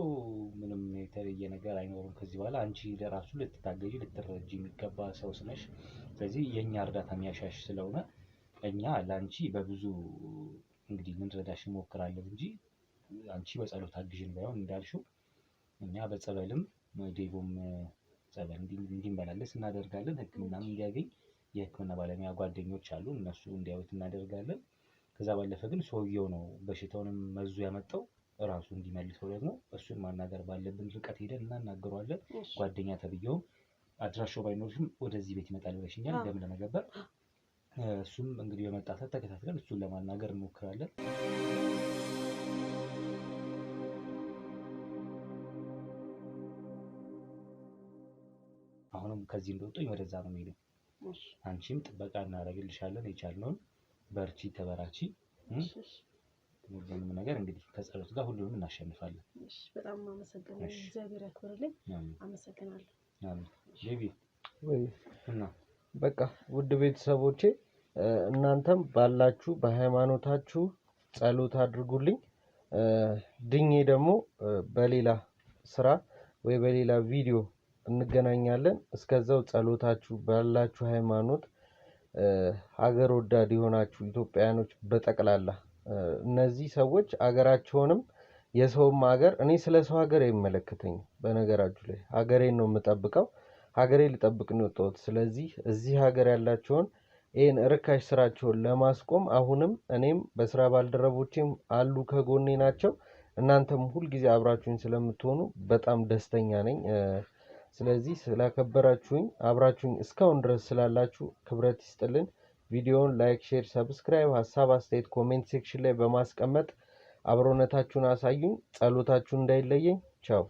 ምንም የተለየ ነገር አይኖርም ከዚህ በኋላ። አንቺ ለራሱ ልትታገጂ ልትረጂ የሚገባ ሰው ነሽ። ስለዚህ የእኛ እርዳታ የሚያሻሽ ስለሆነ እኛ ለአንቺ በብዙ እንግዲህ ልንረዳሽ እንሞክራለን እንጂ አንቺ በጸሎት አግዥን ባይሆን እንዳልሽው እኛ በጸበልም ዴቦም ጸበል እንዲመላለስ እናደርጋለን። ሕክምናም እንዲያገኝ የሕክምና ባለሙያ ጓደኞች አሉ፣ እነሱ እንዲያዩት እናደርጋለን። ከዛ ባለፈ ግን ሰውየው ነው በሽታውንም መዙ ያመጣው ራሱ እንዲመልሰው ደግሞ እሱን ማናገር ባለብን ርቀት ሄደን እናናገረዋለን። ጓደኛ ተብዬውም አድራሻው ባይኖርሽም ወደዚህ ቤት ይመጣል ብለሽኛል ደም ለመገበር። እሱም እንግዲህ በመጣታት ተከታትለን እሱን ለማናገር እንሞክራለን። አሁንም ከዚህ እንደወጡኝ ወደዛ ነው የሚሄደው። አንቺም ጥበቃ እናደርግልሻለን የቻልነውን። በርቺ፣ ተበራቺ። ሁሉንም ነገር እንግዲህ ከጸሎት ጋር ሁሉንም እናሸንፋለን። በጣም አመሰግናለሁ። እግዚአብሔር ያክብርልኝ። አመሰግናለሁ። አሜን። ጄቢ እና በቃ ውድ ቤተሰቦቼ እናንተም ባላችሁ በሃይማኖታችሁ ጸሎት አድርጉልኝ። ድኜ ደግሞ በሌላ ስራ ወይ በሌላ ቪዲዮ እንገናኛለን። እስከዛው ጸሎታችሁ ባላችሁ ሃይማኖት ሀገር ወዳድ የሆናችሁ ኢትዮጵያውያኖች በጠቅላላ እነዚህ ሰዎች አገራቸውንም የሰውም ሀገር እኔ ስለ ሰው ሀገር አይመለከተኝም። በነገራችሁ ላይ ሀገሬን ነው የምጠብቀው። ሀገሬን ልጠብቅ ነው የወጣሁት። ስለዚህ እዚህ ሀገር ያላቸውን ይህን ርካሽ ስራቸውን ለማስቆም አሁንም እኔም በስራ ባልደረቦቼም አሉ ከጎኔ ናቸው። እናንተም ሁል ጊዜ አብራችሁኝ ስለምትሆኑ በጣም ደስተኛ ነኝ። ስለዚህ ስላከበራችሁኝ አብራችሁኝ እስካሁን ድረስ ስላላችሁ ክብረት ይስጥልን። ቪዲዮውን ላይክ፣ ሼር፣ ሰብስክራይብ፣ ሀሳብ አስተያየት ኮሜንት ሴክሽን ላይ በማስቀመጥ አብሮነታችሁን አሳዩኝ። ጸሎታችሁ እንዳይለየኝ። ቻው